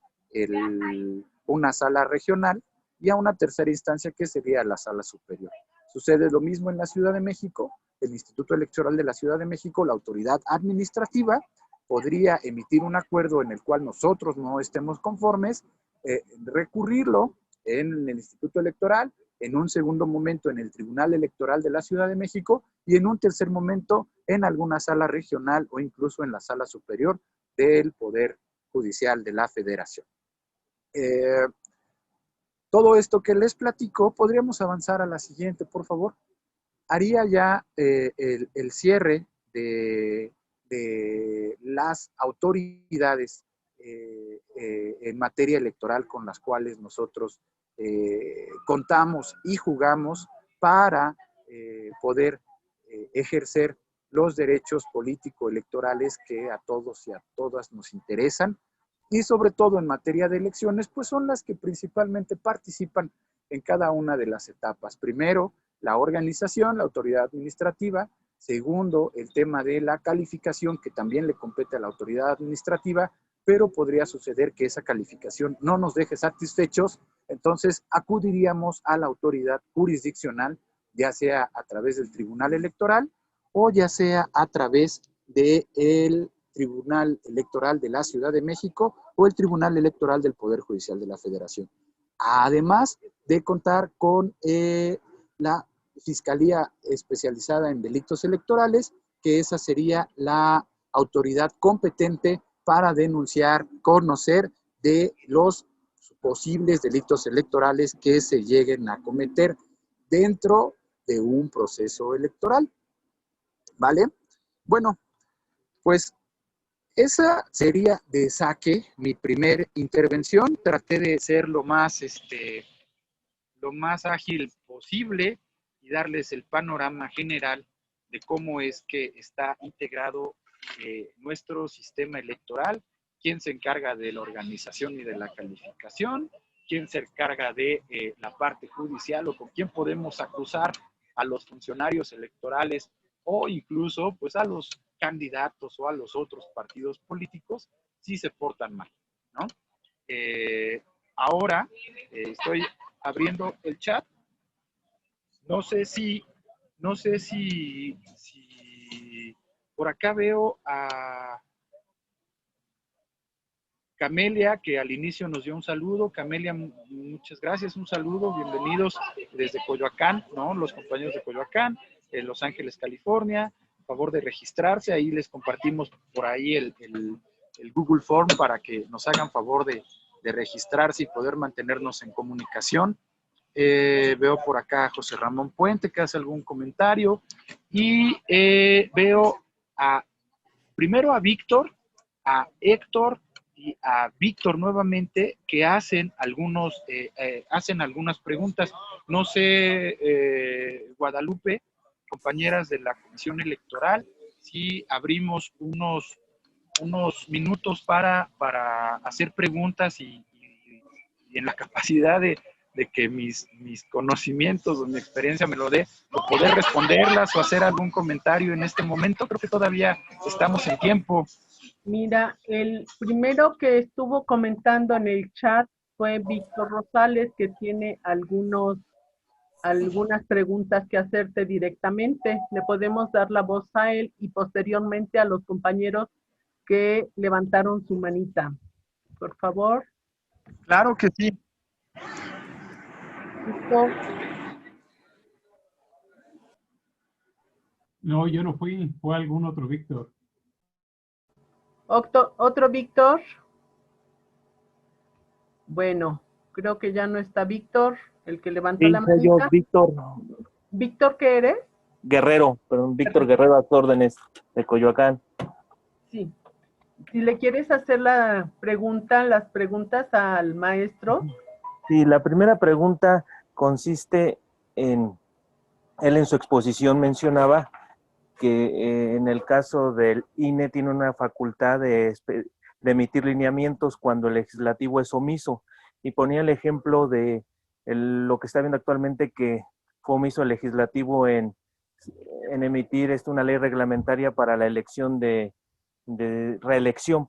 una sala regional, y a una tercera instancia, que sería la sala superior. Sucede lo mismo en la Ciudad de México. El Instituto Electoral de la Ciudad de México, la autoridad administrativa, podría emitir un acuerdo en el cual nosotros no estemos conformes, recurrirlo en el Instituto Electoral, en un segundo momento en el Tribunal Electoral de la Ciudad de México y en un tercer momento en alguna sala regional o incluso en la sala superior del Poder Judicial de la Federación. Todo esto que les platico, podríamos avanzar a la siguiente, por favor. Haría ya el cierre de las autoridades en materia electoral con las cuales nosotros contamos y jugamos para poder ejercer los derechos político-electorales que a todos y a todas nos interesan, y sobre todo en materia de elecciones, pues son las que principalmente participan en cada una de las etapas. Primero, la organización, la autoridad administrativa. Segundo, el tema de la calificación, que también le compete a la autoridad administrativa, pero podría suceder que esa calificación no nos deje satisfechos, entonces acudiríamos a la autoridad jurisdiccional, ya sea a través del Tribunal Electoral o ya sea a través del Tribunal Electoral de la Ciudad de México o el Tribunal Electoral del Poder Judicial de la Federación. Además de contar con la Fiscalía Especializada en Delitos Electorales, que esa sería la autoridad competente para denunciar, conocer de los posibles delitos electorales que se lleguen a cometer dentro de un proceso electoral. ¿Vale? Bueno, pues esa sería de saque mi primer intervención. Traté de ser lo más ágil posible y darles el panorama general de cómo es que está integrado nuestro sistema electoral, quién se encarga de la organización y de la calificación, quién se encarga de la parte judicial o con quién podemos acusar a los funcionarios electorales o incluso pues a los candidatos o a los otros partidos políticos si se portan mal, ¿no? Ahora estoy abriendo el chat. No sé si por acá veo a Camelia, que al inicio nos dio un saludo. Camelia, muchas gracias, un saludo, bienvenidos desde Coyoacán, ¿no? Los compañeros de Coyoacán, Los Ángeles, California. A favor de registrarse, ahí les compartimos por ahí el Google Form para que nos hagan favor de registrarse y poder mantenernos en comunicación. Veo por acá a José Ramón Puente que hace algún comentario y veo primero a Víctor, a Héctor y a Víctor nuevamente que hacen algunas preguntas. No sé, Guadalupe, compañeras de la Comisión Electoral, si abrimos unos minutos para hacer preguntas y en la capacidad de que mis conocimientos o mi experiencia me lo dé, o poder responderlas o hacer algún comentario en este momento. Creo que todavía estamos en tiempo. Mira, el primero que estuvo comentando en el chat fue Víctor Rosales, que tiene algunos algunas preguntas que hacerte directamente. Le podemos dar la voz a él y posteriormente a los compañeros que levantaron su manita. Por favor. Claro que sí. Víctor. No, yo no fui, fue algún otro Víctor. ¿Otro Víctor? Bueno, creo que ya no está Víctor, el que levantó Sí, la soy yo, manita. Víctor ¿Víctor qué eres? Guerrero, perdón, Víctor Guerrero a tus órdenes, de Coyoacán. Sí. Si le quieres hacer las preguntas al maestro. Sí, la primera pregunta consiste en, él en su exposición mencionaba que en el caso del INE tiene una facultad de emitir lineamientos cuando el legislativo es omiso. Y ponía el ejemplo de lo que está viendo actualmente, que fue omiso el legislativo en emitir una ley reglamentaria para la elección reelección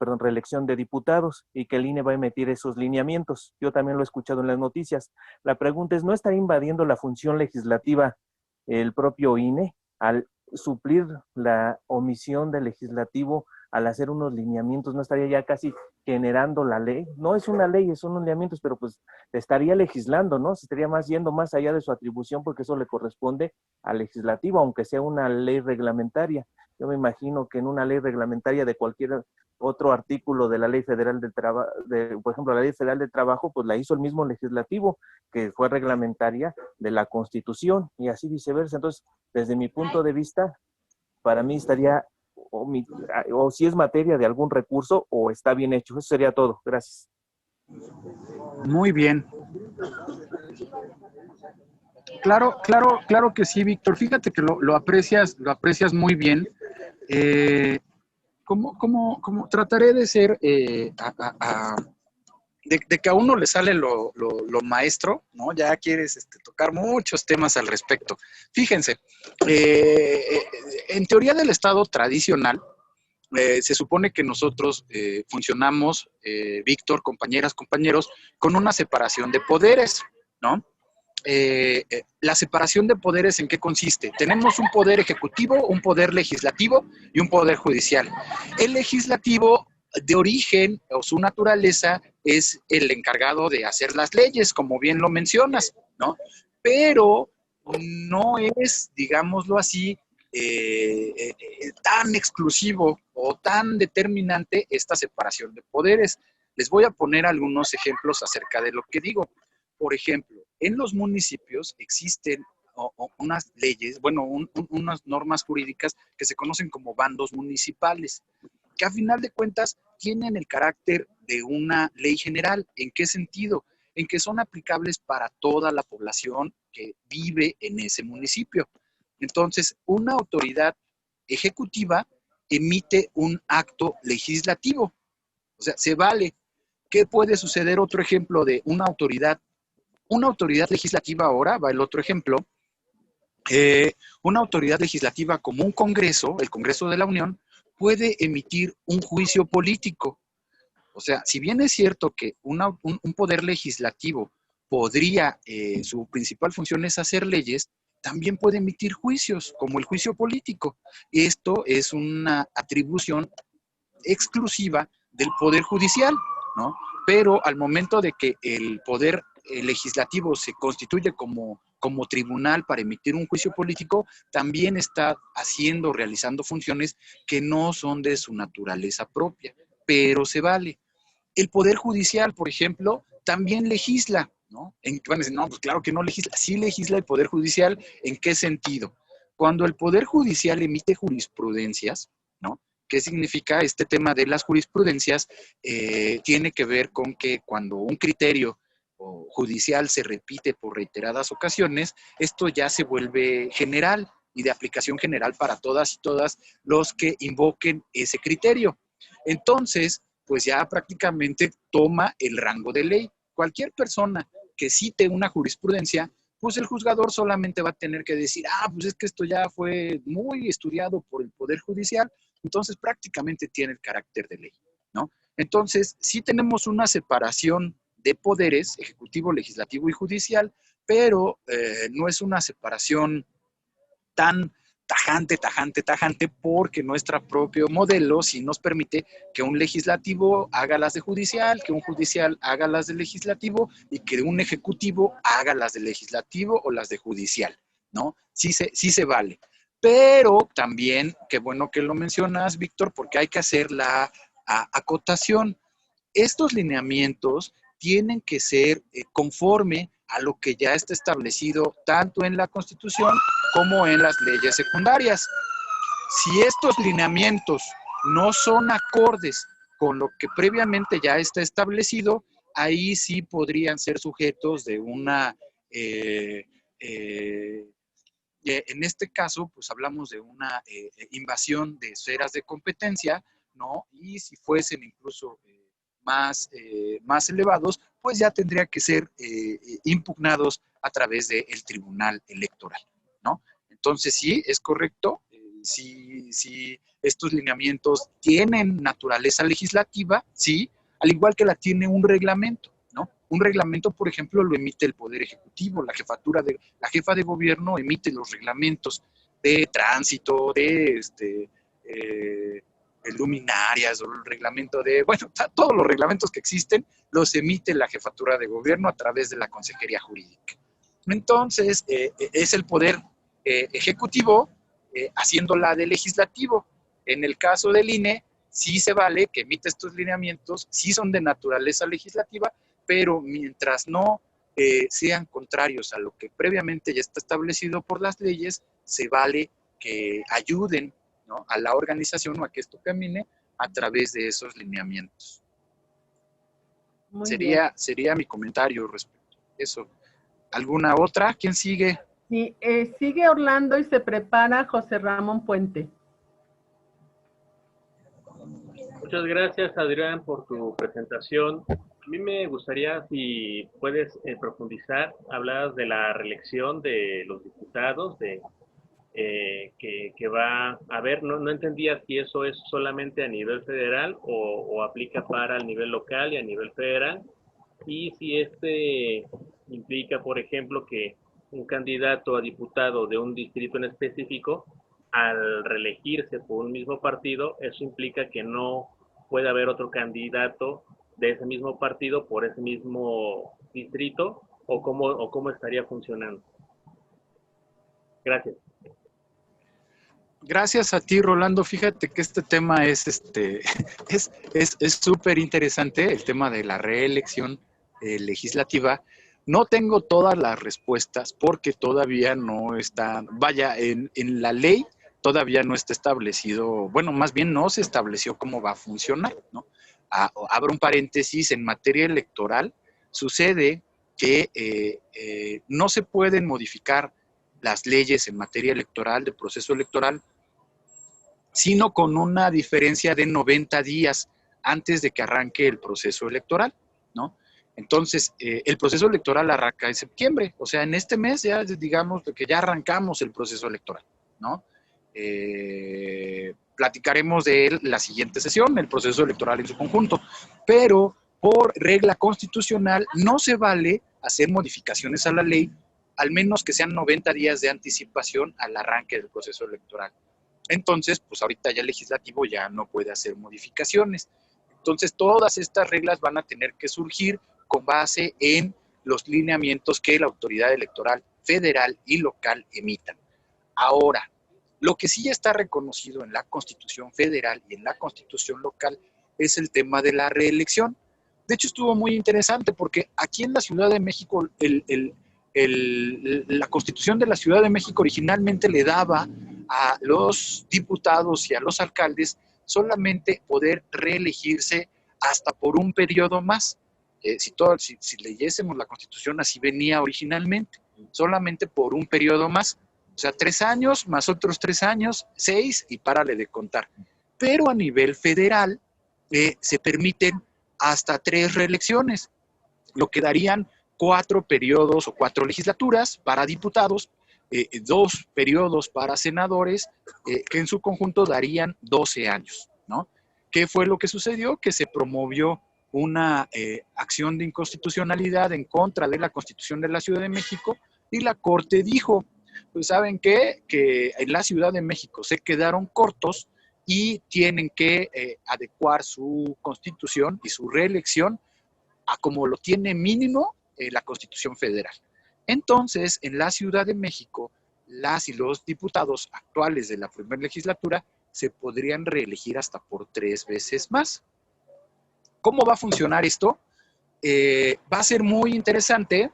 de diputados, y que el INE va a emitir esos lineamientos. Yo también lo he escuchado en las noticias. La pregunta es, ¿no está invadiendo la función legislativa el propio INE al suplir la omisión del legislativo al hacer unos lineamientos? ¿No estaría ya casi generando la ley? No es una ley, son unos lineamientos, pero pues estaría legislando, ¿no? Se estaría yendo más allá de su atribución, porque eso le corresponde al legislativo, aunque sea una ley reglamentaria. Yo me imagino que en una ley reglamentaria de cualquier otro artículo de la Ley Federal del Trabajo, por ejemplo, la Ley Federal del Trabajo, pues la hizo el mismo legislativo, que fue reglamentaria de la Constitución, y así viceversa. Entonces, desde mi punto de vista, para mí estaría, o si es materia de algún recurso, o está bien hecho. Eso sería todo. Gracias. Muy bien. Claro que sí, Víctor. Fíjate que lo aprecias muy bien. ¿Cómo trataré de ser, de que a uno le sale lo maestro, ¿no? Ya quieres tocar muchos temas al respecto. Fíjense, en teoría del Estado tradicional, se supone que nosotros funcionamos, Víctor, compañeras, compañeros, con una separación de poderes, ¿no? La separación de poderes, ¿en qué consiste? Tenemos un poder ejecutivo, un poder legislativo y un poder judicial. El legislativo, de origen o su naturaleza, es el encargado de hacer las leyes, como bien lo mencionas, ¿no? Pero no es, digámoslo así, tan exclusivo o tan determinante esta separación de poderes. Les voy a poner algunos ejemplos acerca de lo que digo. Por ejemplo, en los municipios existen unas leyes, bueno, unas normas jurídicas que se conocen como bandos municipales, que a final de cuentas tienen el carácter de una ley general. ¿En qué sentido? En que son aplicables para toda la población que vive en ese municipio. Entonces, una autoridad ejecutiva emite un acto legislativo. O sea, se vale. ¿Qué puede suceder? Otro ejemplo de una autoridad legislativa, ahora va el otro ejemplo. Una autoridad legislativa como un Congreso, el Congreso de la Unión, puede emitir un juicio político. O sea, si bien es cierto que un poder legislativo podría, su principal función es hacer leyes, también puede emitir juicios, como el juicio político. Esto es una atribución exclusiva del Poder Judicial, ¿no? Pero al momento de que el Poder Legislativo se constituye como tribunal para emitir un juicio político, también está realizando funciones que no son de su naturaleza propia, pero se vale. El Poder Judicial, por ejemplo, también legisla, ¿no? Van a decir, no, pues claro que no legisla. Sí legisla el Poder Judicial. ¿En qué sentido? Cuando el Poder Judicial emite jurisprudencias, ¿no? ¿Qué significa este tema de las jurisprudencias? Tiene que ver con que cuando un criterio judicial se repite por reiteradas ocasiones, esto ya se vuelve general y de aplicación general para todas y todas los que invoquen ese criterio. Entonces, pues ya prácticamente toma el rango de ley. Cualquier persona que cite una jurisprudencia, pues el juzgador solamente va a tener que decir, pues es que esto ya fue muy estudiado por el Poder Judicial, entonces prácticamente tiene el carácter de ley, ¿no? Entonces, sí tenemos una separación de poderes, ejecutivo, legislativo y judicial, pero no es una separación tan tajante, porque nuestro propio modelo sí nos permite que un legislativo haga las de judicial, que un judicial haga las de legislativo y que un ejecutivo haga las de legislativo o las de judicial, ¿no? Sí se vale. Pero también, qué bueno que lo mencionas, Víctor, porque hay que hacer la acotación. Estos lineamientos tienen que ser conforme a lo que ya está establecido tanto en la Constitución como en las leyes secundarias. Si estos lineamientos no son acordes con lo que previamente ya está establecido, ahí sí podrían ser sujetos de una, en este caso, pues hablamos de una invasión de esferas de competencia, ¿no? Y si fuesen incluso más elevados, pues ya tendría que ser impugnados a través del Tribunal Electoral, ¿no? Entonces sí, es correcto, si estos lineamientos tienen naturaleza legislativa, sí, al igual que la tiene un reglamento, ¿no? Un reglamento, por ejemplo, lo emite el Poder Ejecutivo, la jefa de gobierno emite los reglamentos de tránsito, de luminarias o el reglamento todos los reglamentos que existen los emite la jefatura de gobierno a través de la Consejería Jurídica. Entonces, es el Poder Ejecutivo haciendo la de legislativo. En el caso del INE, sí se vale que emite estos lineamientos, sí son de naturaleza legislativa, pero mientras no sean contrarios a lo que previamente ya está establecido por las leyes, se vale que ayuden, ¿no?, a la organización o a que esto camine a través de esos lineamientos. Sería mi comentario respecto a eso. ¿Alguna otra? ¿Quién sigue? Sí, sigue Orlando y se prepara José Ramón Puente. Muchas gracias, Adrián, por tu presentación. A mí me gustaría, si puedes profundizar, hablas de la reelección de los diputados, que va a haber, no entendía si eso es solamente a nivel federal o aplica para el nivel local y a nivel federal, y si implica, por ejemplo, que un candidato a diputado de un distrito en específico, al reelegirse por un mismo partido, eso implica que no puede haber otro candidato de ese mismo partido por ese mismo distrito, o cómo estaría funcionando. Gracias. Gracias a ti, Rolando. Fíjate que este tema es súper interesante, el tema de la reelección legislativa. No tengo todas las respuestas porque todavía no está, en la ley todavía no está establecido, bueno, más bien no se estableció cómo va a funcionar, ¿no? Abro un paréntesis, en materia electoral sucede que no se pueden modificar las leyes en materia electoral, de proceso electoral, sino con una diferencia de 90 días antes de que arranque el proceso electoral, ¿no? Entonces, el proceso electoral arranca en septiembre, o sea, en este mes ya digamos que ya arrancamos el proceso electoral, ¿no? Platicaremos de él la siguiente sesión, el proceso electoral en su conjunto, pero por regla constitucional no se vale hacer modificaciones a la ley, al menos que sean 90 días de anticipación al arranque del proceso electoral. Entonces, pues ahorita ya el legislativo ya no puede hacer modificaciones. Entonces, todas estas reglas van a tener que surgir con base en los lineamientos que la autoridad electoral federal y local emitan. Ahora, lo que sí ya está reconocido en la Constitución federal y en la Constitución local es el tema de la reelección. De hecho, estuvo muy interesante porque aquí en la Ciudad de México, la Constitución de la Ciudad de México originalmente le daba a los diputados y a los alcaldes solamente poder reelegirse hasta por un periodo más. Si leyésemos la Constitución, así venía originalmente, solamente por un periodo más. O sea, 3 años más otros 3 años, 6 y párale de contar. Pero a nivel federal se permiten hasta 3 reelecciones, lo que darían 4 periodos o 4 legislaturas para diputados, 2 periodos para senadores, que en su conjunto darían 12 años, ¿no? ¿Qué fue lo que sucedió? Que se promovió una acción de inconstitucionalidad en contra de la Constitución de la Ciudad de México y la Corte dijo, pues ¿saben qué? Que en la Ciudad de México se quedaron cortos y tienen que adecuar su Constitución y su reelección a como lo tiene mínimo la Constitución Federal. Entonces, en la Ciudad de México, las y los diputados actuales de la primera legislatura se podrían reelegir hasta por 3 veces más. ¿Cómo va a funcionar esto? Va a ser muy interesante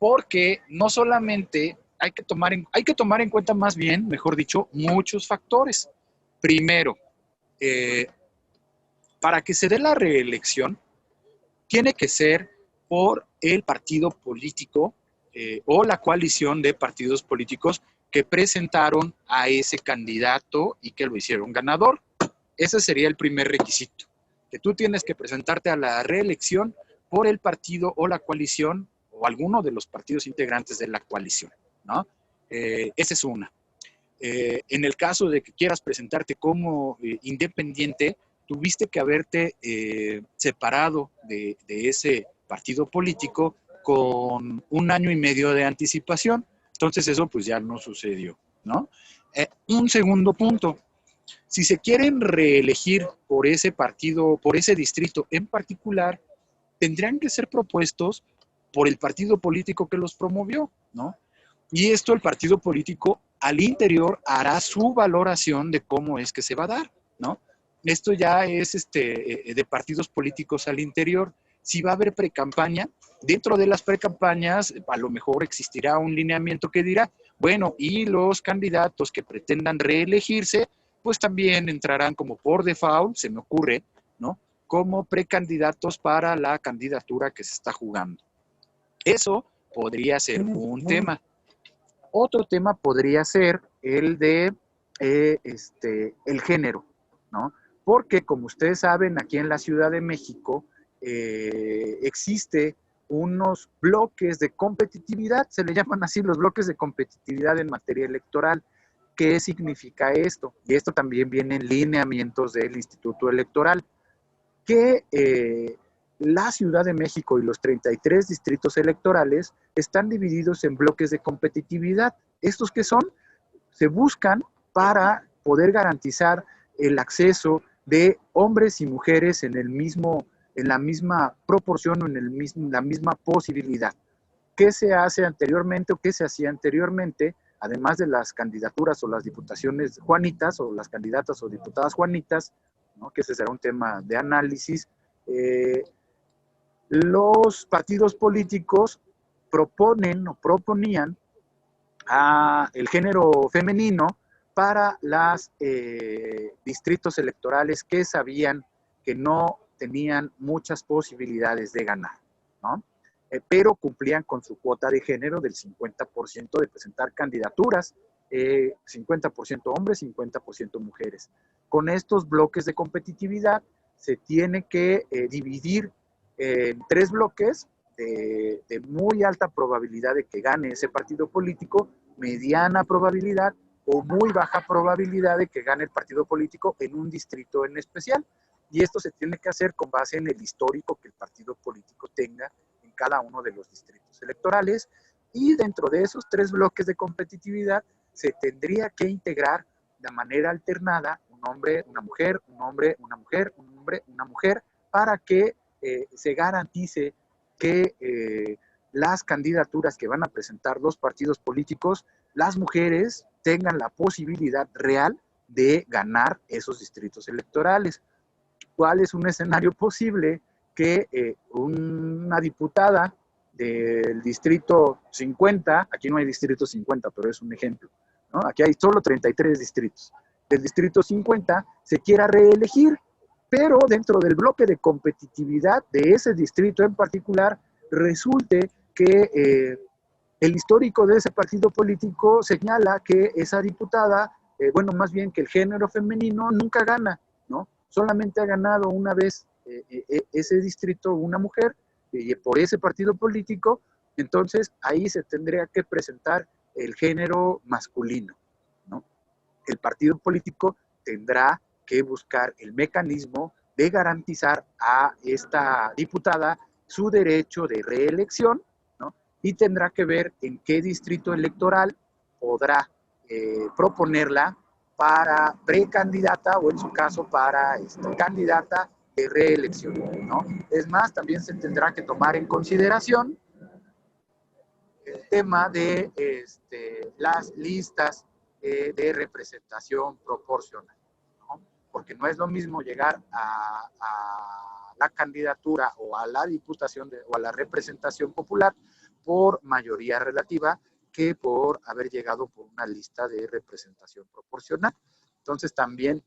porque no solamente hay que tomar en cuenta más bien, mejor dicho, muchos factores. Primero, para que se dé la reelección, tiene que ser por el partido político o la coalición de partidos políticos que presentaron a ese candidato y que lo hicieron ganador. Ese sería el primer requisito, que tú tienes que presentarte a la reelección por el partido o la coalición o alguno de los partidos integrantes de la coalición, ¿no? Esa es una. En el caso de que quieras presentarte como independiente, tuviste que haberte separado de ese partido político con 1 año y medio de anticipación. Entonces eso pues ya no sucedió, ¿no? Un segundo punto, si se quieren reelegir por ese partido, por ese distrito en particular, tendrían que ser propuestos por el partido político que los promovió, ¿no? Y esto el partido político al interior hará su valoración de cómo es que se va a dar, ¿no? Esto ya es de partidos políticos al interior. Si va a haber precampaña, dentro de las precampañas a lo mejor existirá un lineamiento que dirá, bueno, y los candidatos que pretendan reelegirse, pues también entrarán como por default, se me ocurre, ¿no? Como precandidatos para la candidatura que se está jugando. Eso podría ser un tema. Otro tema podría ser el de el género, ¿no? Porque como ustedes saben, aquí en la Ciudad de México existe unos bloques de competitividad, se le llaman así los bloques de competitividad en materia electoral. ¿Qué significa esto? Y esto también viene en lineamientos del Instituto Electoral, que la Ciudad de México y los 33 distritos electorales están divididos en bloques de competitividad. ¿Estos qué son? Se buscan para poder garantizar el acceso de hombres y mujeres en la misma proporción o en la misma posibilidad. ¿Qué se hace anteriormente o qué se hacía anteriormente? Además de las candidaturas o las diputaciones juanitas o las candidatas o diputadas juanitas, ¿no? Que ese será un tema de análisis, los partidos políticos proponen o proponían el género femenino para los distritos electorales que sabían que no tenían muchas posibilidades de ganar, ¿no? Pero cumplían con su cuota de género del 50% de presentar candidaturas, 50% hombres, 50% mujeres. Con estos bloques de competitividad se tiene que dividir en 3 bloques de muy alta probabilidad de que gane ese partido político, mediana probabilidad o muy baja probabilidad de que gane el partido político en un distrito en especial. Y esto se tiene que hacer con base en el histórico que el partido político tenga en cada uno de los distritos electorales. Y dentro de esos 3 bloques de competitividad se tendría que integrar de manera alternada un hombre, una mujer, un hombre, una mujer, un hombre, una mujer, para que se garantice que las candidaturas que van a presentar los partidos políticos, las mujeres tengan la posibilidad real de ganar esos distritos electorales. ¿Cuál es un escenario posible? Que una diputada del distrito 50, aquí no hay distrito 50, pero es un ejemplo, ¿no? Aquí hay solo 33 distritos. Del distrito 50 se quiera reelegir, pero dentro del bloque de competitividad de ese distrito en particular, resulte que el histórico de ese partido político señala que esa diputada, bueno, más bien que el género femenino nunca gana, ¿no? Solamente ha ganado una vez ese distrito una mujer por ese partido político. Entonces ahí se tendría que presentar el género masculino, ¿no? El partido político tendrá que buscar el mecanismo de garantizar a esta diputada su derecho de reelección, ¿no? Y tendrá que ver en qué distrito electoral podrá proponerla para precandidata o en su caso para candidata de reelección, ¿no? Es más, también se tendrá que tomar en consideración el tema de las listas de representación proporcional, ¿no? Porque no es lo mismo llegar a la candidatura o a la diputación o a la representación popular por mayoría relativa que por haber llegado por una lista de representación proporcional. Entonces también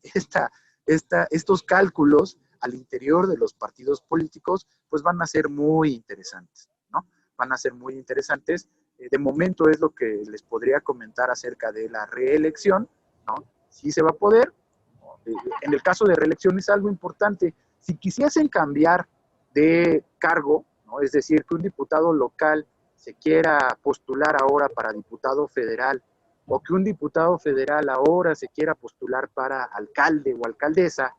estos cálculos al interior de los partidos políticos pues van a ser muy interesantes, ¿no? Van a ser muy interesantes. De momento es lo que les podría comentar acerca de la reelección, ¿no? Sí se va a poder. En el caso de reelección es algo importante. Si quisiesen cambiar de cargo, ¿no? Es decir, que un diputado local se quiera postular ahora para diputado federal o que un diputado federal ahora se quiera postular para alcalde o alcaldesa,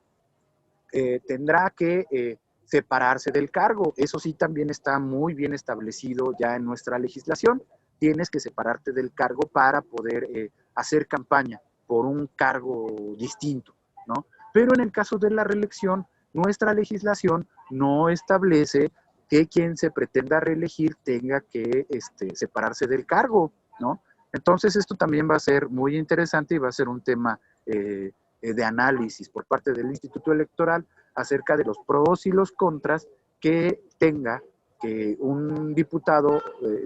tendrá que separarse del cargo. Eso sí también está muy bien establecido ya en nuestra legislación. Tienes que separarte del cargo para poder hacer campaña por un cargo distinto, ¿no? Pero en el caso de la reelección, nuestra legislación no establece que quien se pretenda reelegir tenga que separarse del cargo, ¿no? Entonces esto también va a ser muy interesante y va a ser un tema de análisis por parte del Instituto Electoral acerca de los pros y los contras que tenga que un diputado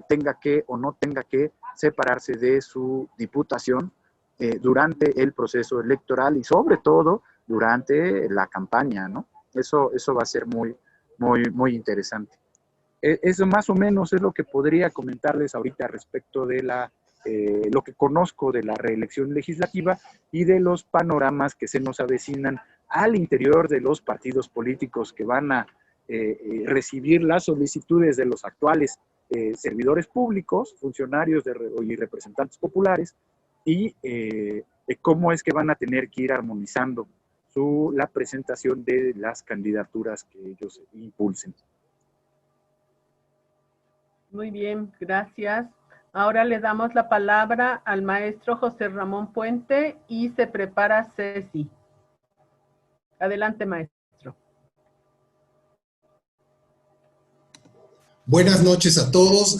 tenga que o no tenga que separarse de su diputación durante el proceso electoral y sobre todo durante la campaña, ¿no? Eso va a ser muy interesante. Eso más o menos es lo que podría comentarles ahorita respecto de lo que conozco de la reelección legislativa y de los panoramas que se nos avecinan al interior de los partidos políticos que van a recibir las solicitudes de los actuales servidores públicos, funcionarios y representantes populares, y cómo es que van a tener que ir armonizando la presentación de las candidaturas que ellos impulsen. Muy bien, gracias. Ahora le damos la palabra al maestro José Ramón Puente y se prepara Ceci. Adelante, maestro. Buenas noches a todos.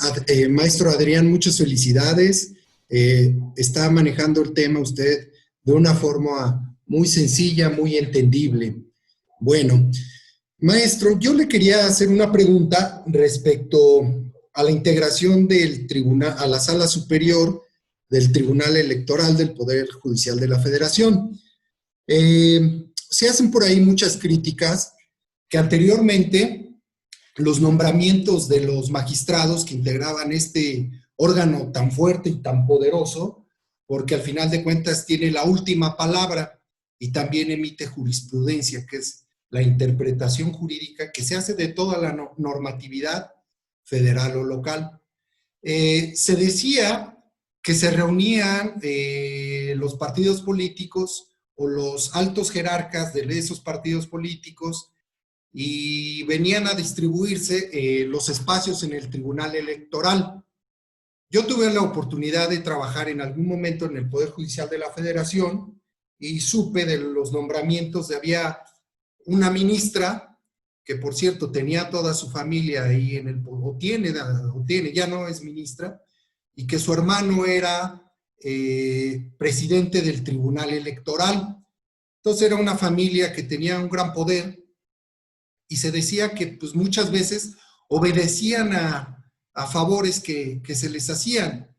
Maestro Adrián, muchas felicidades. Está manejando el tema usted de una forma muy sencilla, muy entendible. Bueno, maestro, yo le quería hacer una pregunta respecto a la integración del tribunal, a la sala superior del Tribunal Electoral del Poder Judicial de la Federación. Se hacen por ahí muchas críticas que anteriormente los nombramientos de los magistrados que integraban este órgano tan fuerte y tan poderoso, porque al final de cuentas tiene la última palabra y también emite jurisprudencia, que es la interpretación jurídica que se hace de toda la normatividad federal o local. Se decía que se reunían los partidos políticos o los altos jerarcas de esos partidos políticos y venían a distribuirse los espacios en el Tribunal Electoral. Yo tuve la oportunidad de trabajar en algún momento en el Poder Judicial de la Federación y supe de los nombramientos. Había una ministra que, por cierto, tenía toda su familia ahí en el, o tiene, ya no es ministra, y que su hermano era presidente del Tribunal Electoral. Entonces era una familia que tenía un gran poder y se decía que pues, muchas veces obedecían a favores que se les hacían.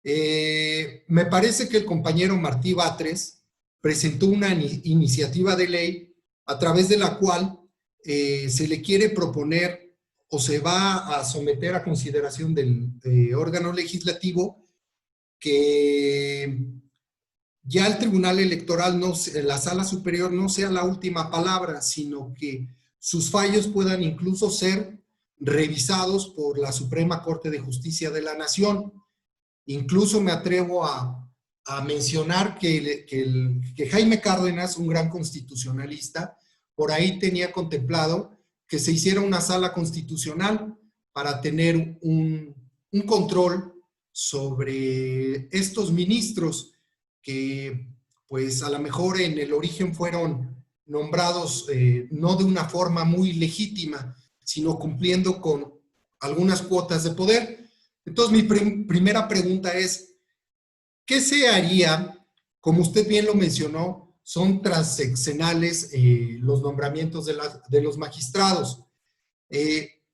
Me parece que el compañero Martí Batres presentó una iniciativa de ley a través de la cual se le quiere proponer o se va a someter a consideración del órgano legislativo que ya el Tribunal Electoral, la Sala Superior, no sea la última palabra, sino que sus fallos puedan incluso ser revisados por la Suprema Corte de Justicia de la Nación. Incluso me atrevo a mencionar que Jaime Cárdenas, un gran constitucionalista, por ahí tenía contemplado que se hiciera una sala constitucional para tener un control sobre estos ministros que pues a lo mejor en el origen fueron nombrados no de una forma muy legítima, sino cumpliendo con algunas cuotas de poder. Entonces mi primera pregunta es, ¿qué se haría? Como usted bien lo mencionó, son transeccionales los nombramientos de los magistrados.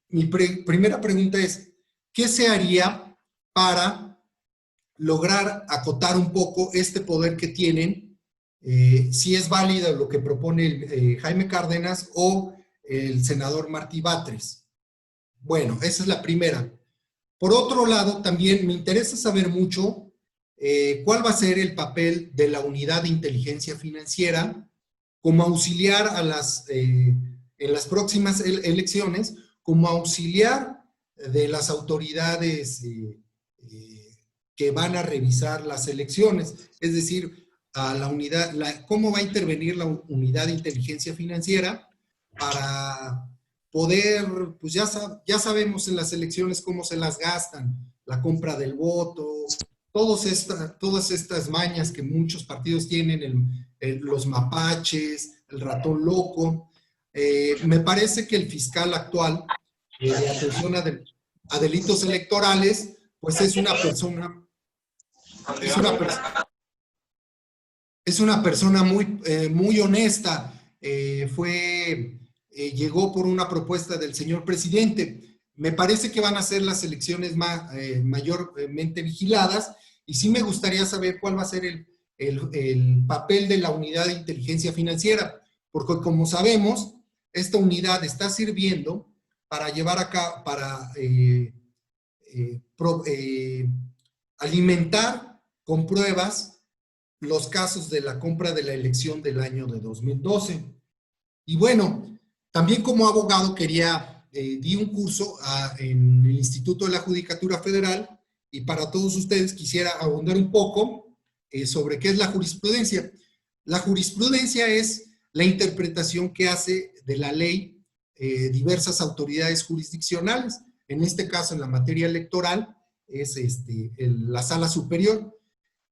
Mi primera pregunta es, ¿qué se haría para lograr acotar un poco este poder que tienen? Si es válido lo que propone Jaime Cárdenas o el senador Martí Batres. Bueno, esa es la primera. Por otro lado, también me interesa saber mucho cuál va a ser el papel de la unidad de inteligencia financiera como auxiliar a en las próximas elecciones, como auxiliar de las autoridades que van a revisar las elecciones, es decir, a la unidad, cómo va a intervenir la unidad de inteligencia financiera para poder, pues ya sabemos en las elecciones cómo se las gastan, la compra del voto, todas estas mañas que muchos partidos tienen, los mapaches, el ratón loco. Me parece que el fiscal actual de atención a delitos electorales, pues es una persona muy honesta. Llegó por una propuesta del señor presidente. Me parece que van a ser las elecciones mayormente vigiladas, y sí me gustaría saber cuál va a ser el papel de la unidad de inteligencia financiera, porque como sabemos, esta unidad está sirviendo para llevar acá, para alimentar con pruebas los casos de la compra de la elección del año de 2012. Y bueno, también como abogado di un curso en el Instituto de la Judicatura Federal, y para todos ustedes quisiera abundar un poco sobre qué es la jurisprudencia. La jurisprudencia es la interpretación que hace de la ley diversas autoridades jurisdiccionales. En este caso, en la materia electoral, es la Sala Superior.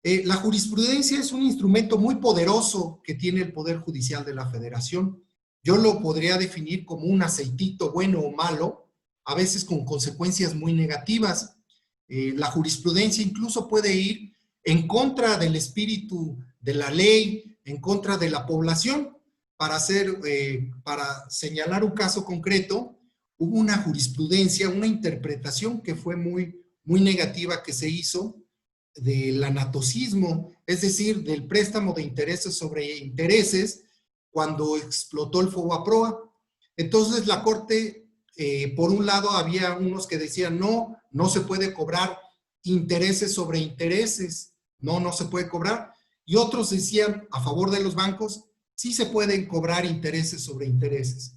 La jurisprudencia es un instrumento muy poderoso que tiene el Poder Judicial de la Federación. Yo lo podría definir como un aceitito bueno o malo, a veces con consecuencias muy negativas. La jurisprudencia incluso puede ir en contra del espíritu de la ley, en contra de la población. Para señalar un caso concreto, hubo una jurisprudencia, una interpretación que fue muy negativa que se hizo del anatocismo, es decir, del préstamo de intereses sobre intereses, cuando explotó el FOBAPROA. Entonces la Corte, por un lado, había unos que decían, no se puede cobrar intereses sobre intereses, no se puede cobrar, y otros decían, a favor de los bancos, sí se pueden cobrar intereses sobre intereses.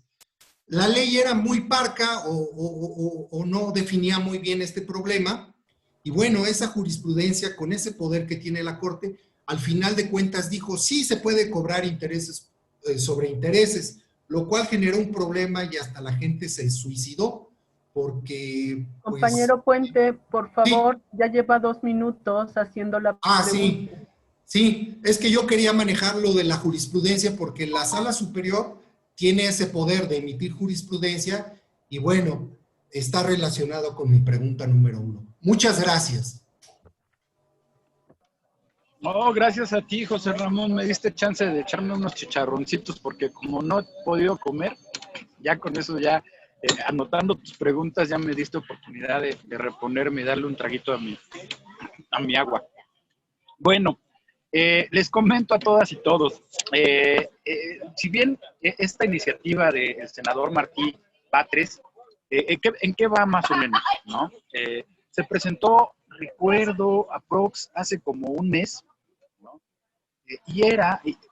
La ley era muy parca o no definía muy bien este problema, y bueno, esa jurisprudencia con ese poder que tiene la Corte, al final de cuentas dijo, sí se puede cobrar intereses sobre intereses, lo cual generó un problema y hasta la gente se suicidó, porque... Compañero Puente, por favor, sí. Ya lleva 2 minutos haciendo la pregunta. Sí, es que yo quería manejar lo de la jurisprudencia porque la Sala Superior tiene ese poder de emitir jurisprudencia y bueno, está relacionado con mi pregunta número 1. Muchas gracias. No, gracias a ti, José Ramón. Me diste chance de echarme unos chicharroncitos porque como no he podido comer, ya con eso anotando tus preguntas ya me diste oportunidad de reponerme y darle un traguito a mi agua. Bueno, les comento a todas y todos, si bien esta iniciativa del senador Martí Batres, ¿en qué va más o menos? ¿No? Se presentó, recuerdo, hace como un mes, ¿no?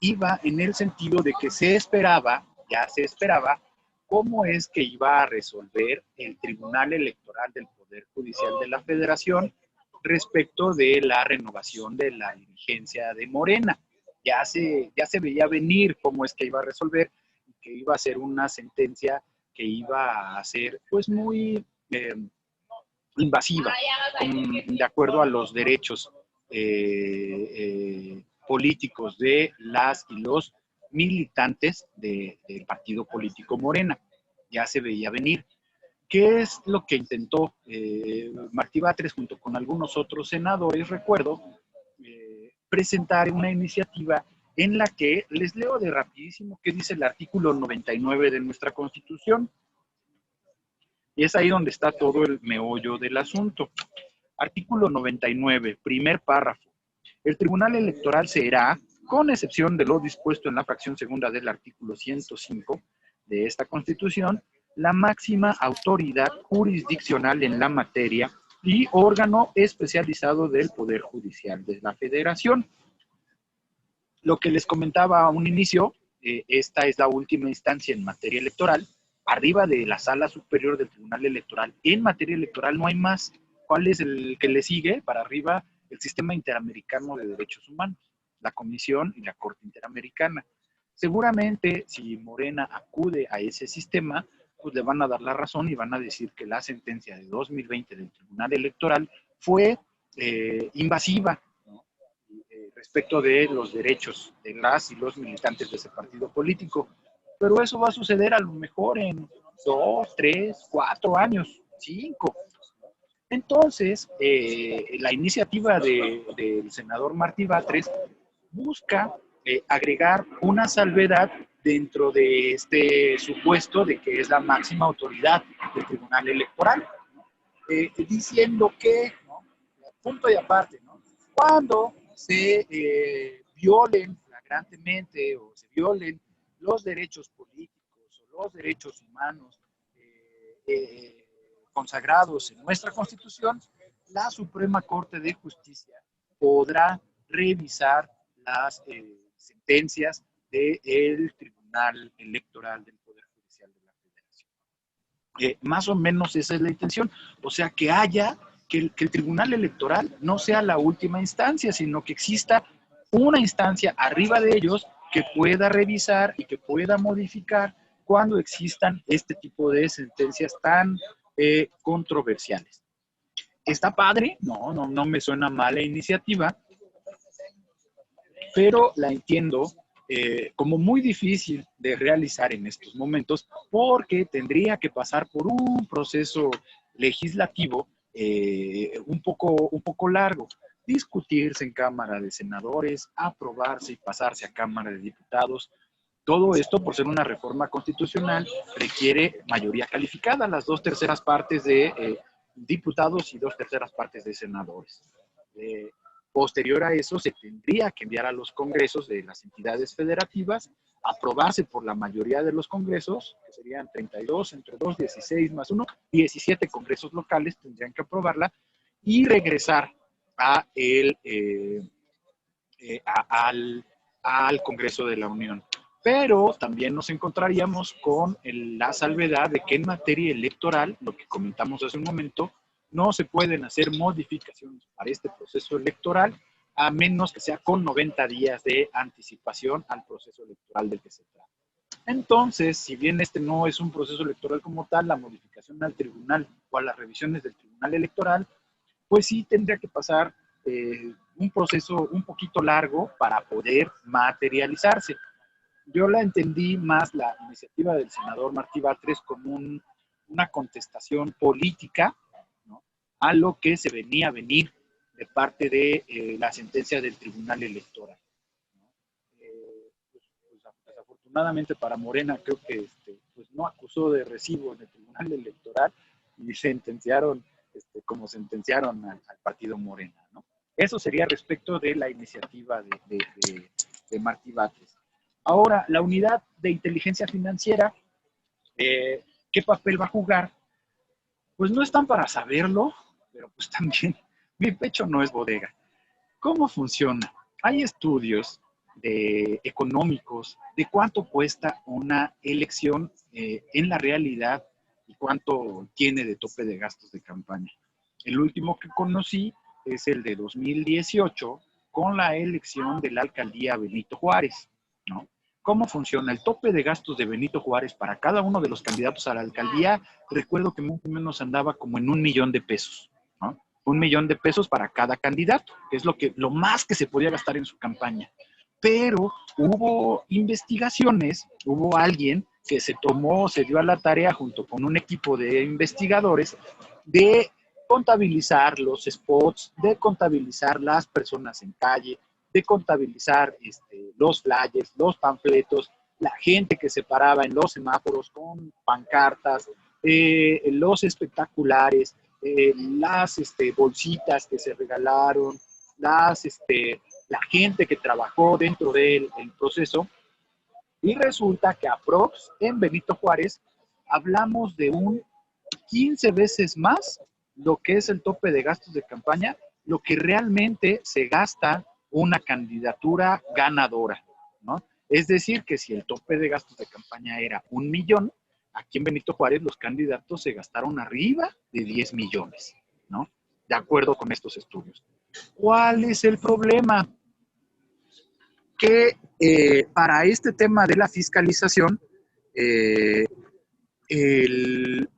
Iba en el sentido de que ya se esperaba, cómo es que iba a resolver el Tribunal Electoral del Poder Judicial de la Federación respecto de la renovación de la dirigencia de Morena. Ya se veía venir cómo es que iba a resolver, que iba a ser una sentencia que iba a ser pues muy invasiva, de acuerdo a los derechos políticos de las y los militantes del partido político Morena. Ya se veía venir. ¿Qué es lo que intentó Martí Batres junto con algunos otros senadores? Recuerdo presentar una iniciativa en la que, les leo de rapidísimo qué dice el artículo 99 de nuestra Constitución. Y es ahí donde está todo el meollo del asunto. Artículo 99, primer párrafo. El Tribunal Electoral será, con excepción de lo dispuesto en la fracción segunda del artículo 105 de esta Constitución, la máxima autoridad jurisdiccional en la materia y órgano especializado del Poder Judicial de la Federación. Lo que les comentaba a un inicio, esta es la última instancia en materia electoral, arriba de la Sala Superior del Tribunal Electoral. En materia electoral no hay más. ¿Cuál es el que le sigue? Para arriba, el Sistema Interamericano de Derechos Humanos, la Comisión y la Corte Interamericana. Seguramente, si Morena acude a ese sistema, pues le van a dar la razón y van a decir que la sentencia de 2020 del Tribunal Electoral fue invasiva, ¿no? Respecto de los derechos de las y los militantes de ese partido político. Pero eso va a suceder a lo mejor en 2, 3, 4 años, 5. Entonces, la iniciativa del senador Martí Batres busca agregar una salvedad dentro de este supuesto de que es la máxima autoridad del Tribunal Electoral, diciendo que, ¿no? Punto y aparte, ¿no? Cuando se violen flagrantemente o se violen los derechos políticos o los derechos humanos consagrados en nuestra Constitución, la Suprema Corte de Justicia podrá revisar las sentencias del Tribunal Electoral del Poder Judicial de la Federación. Más o menos esa es la intención, o sea, que el Tribunal Electoral no sea la última instancia, sino que exista una instancia arriba de ellos que pueda revisar y que pueda modificar cuando existan este tipo de sentencias tan controversiales. ¿Está padre? No me suena mala iniciativa, pero la entiendo como muy difícil de realizar en estos momentos porque tendría que pasar por un proceso legislativo un poco largo, discutirse en Cámara de Senadores, aprobarse y pasarse a Cámara de Diputados. Todo esto, por ser una reforma constitucional, requiere mayoría calificada, las 2/3 partes de diputados y 2/3 partes de senadores. Posterior a eso, se tendría que enviar a los congresos de las entidades federativas, aprobarse por la mayoría de los congresos, que serían 32, entre 2, 16 más 1, 17 congresos locales tendrían que aprobarla, y regresar al Congreso de la Unión. Pero también nos encontraríamos con la salvedad de que en materia electoral, lo que comentamos hace un momento, no se pueden hacer modificaciones para este proceso electoral a menos que sea con 90 días de anticipación al proceso electoral del que se trata. Entonces, si bien este no es un proceso electoral como tal, la modificación al tribunal o a las revisiones del Tribunal Electoral, pues sí tendría que pasar un proceso un poquito largo para poder materializarse. Yo la entendí más la iniciativa del senador Martí Batres como una contestación política, ¿no?, a lo que se venía a venir de parte de la sentencia del Tribunal Electoral, ¿no? Desafortunadamente para Morena, creo que pues no acusó de recibo en el Tribunal Electoral y sentenciaron como sentenciaron al partido Morena, ¿no? Eso sería respecto de la iniciativa de Martí Batres. Ahora, la unidad de inteligencia financiera, ¿qué papel va a jugar? Pues no están para saberlo, pero pues también mi pecho no es bodega. ¿Cómo funciona? Hay estudios económicos de cuánto cuesta una elección en la realidad y cuánto tiene de tope de gastos de campaña. El último que conocí es el de 2018 con la elección de la alcaldía Benito Juárez, ¿no? ¿Cómo funciona? El tope de gastos de Benito Juárez para cada uno de los candidatos a la alcaldía, recuerdo que más o menos andaba como en 1,000,000 de pesos, ¿no? 1,000,000 de pesos para cada candidato, que es lo más que se podía gastar en su campaña. Pero hubo investigaciones, hubo alguien que se dio a la tarea junto con un equipo de investigadores de contabilizar los spots, de contabilizar las personas en calle, de contabilizar los flyers, los panfletos, la gente que se paraba en los semáforos con pancartas, los espectaculares, las bolsitas que se regalaron, la gente que trabajó dentro del proceso. Y resulta que aprox en Benito Juárez hablamos de un 15 veces más lo que es el tope de gastos de campaña, lo que realmente se gasta una candidatura ganadora, ¿no? Es decir, que si el tope de gastos de campaña era 1,000,000, aquí en Benito Juárez los candidatos se gastaron arriba de 10 millones, ¿no? De acuerdo con estos estudios. ¿Cuál es el problema? Que para este tema de la fiscalización, el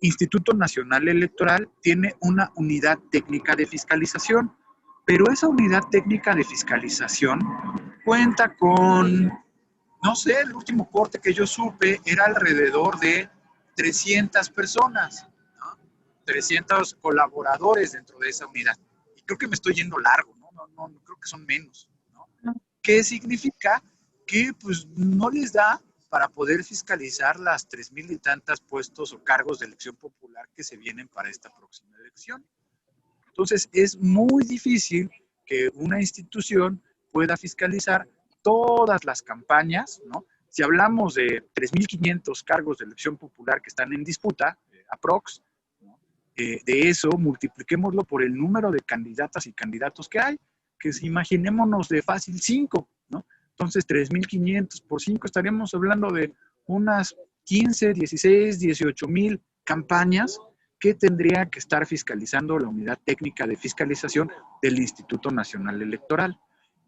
Instituto Nacional Electoral tiene una unidad técnica de fiscalización, pero esa unidad técnica de fiscalización cuenta con, no sé, el último corte que yo supe era alrededor de 300 personas, ¿no? 300 colaboradores dentro de esa unidad. Y creo que me estoy yendo largo, ¿no? No, creo que son menos, ¿no? ¿Qué significa? Que pues no les da para poder fiscalizar las 3,000 y tantas puestos o cargos de elección popular que se vienen para esta próxima elección. Entonces, es muy difícil que una institución pueda fiscalizar todas las campañas, ¿no? Si hablamos de 3,500 cargos de elección popular que están en disputa, aprox, ¿no? De eso multipliquémoslo por el número de candidatas y candidatos que hay, que imaginémonos de fácil 5, ¿no? Entonces, 3,500 por 5 estaríamos hablando de unas 15, 16, 18,000 campañas que tendría que estar fiscalizando la unidad técnica de fiscalización del Instituto Nacional Electoral.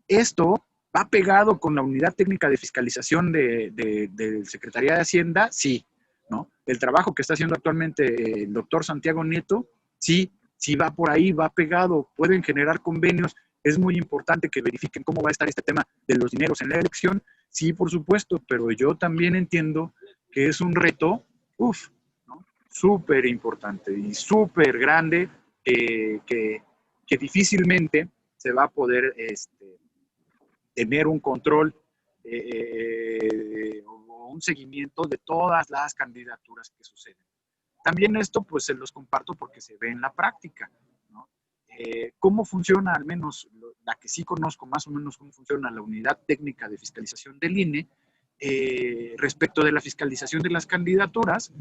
Esto va pegado con la unidad técnica de fiscalización de Secretaría de Hacienda, sí, ¿no? El trabajo que está haciendo actualmente el doctor Santiago Nieto, sí va por ahí, va pegado, pueden generar convenios. Es muy importante que verifiquen cómo va a estar este tema de los dineros en la elección. Sí, por supuesto, pero yo también entiendo que es un reto, ¿no? Súper importante y súper grande, que difícilmente se va a poder tener un control o un seguimiento de todas las candidaturas que suceden. También esto pues se los comparto porque se ve en la práctica, ¿no? ¿Cómo funciona, al menos la que sí conozco más o menos cómo funciona la unidad técnica de fiscalización del INE respecto de la fiscalización de las candidaturas?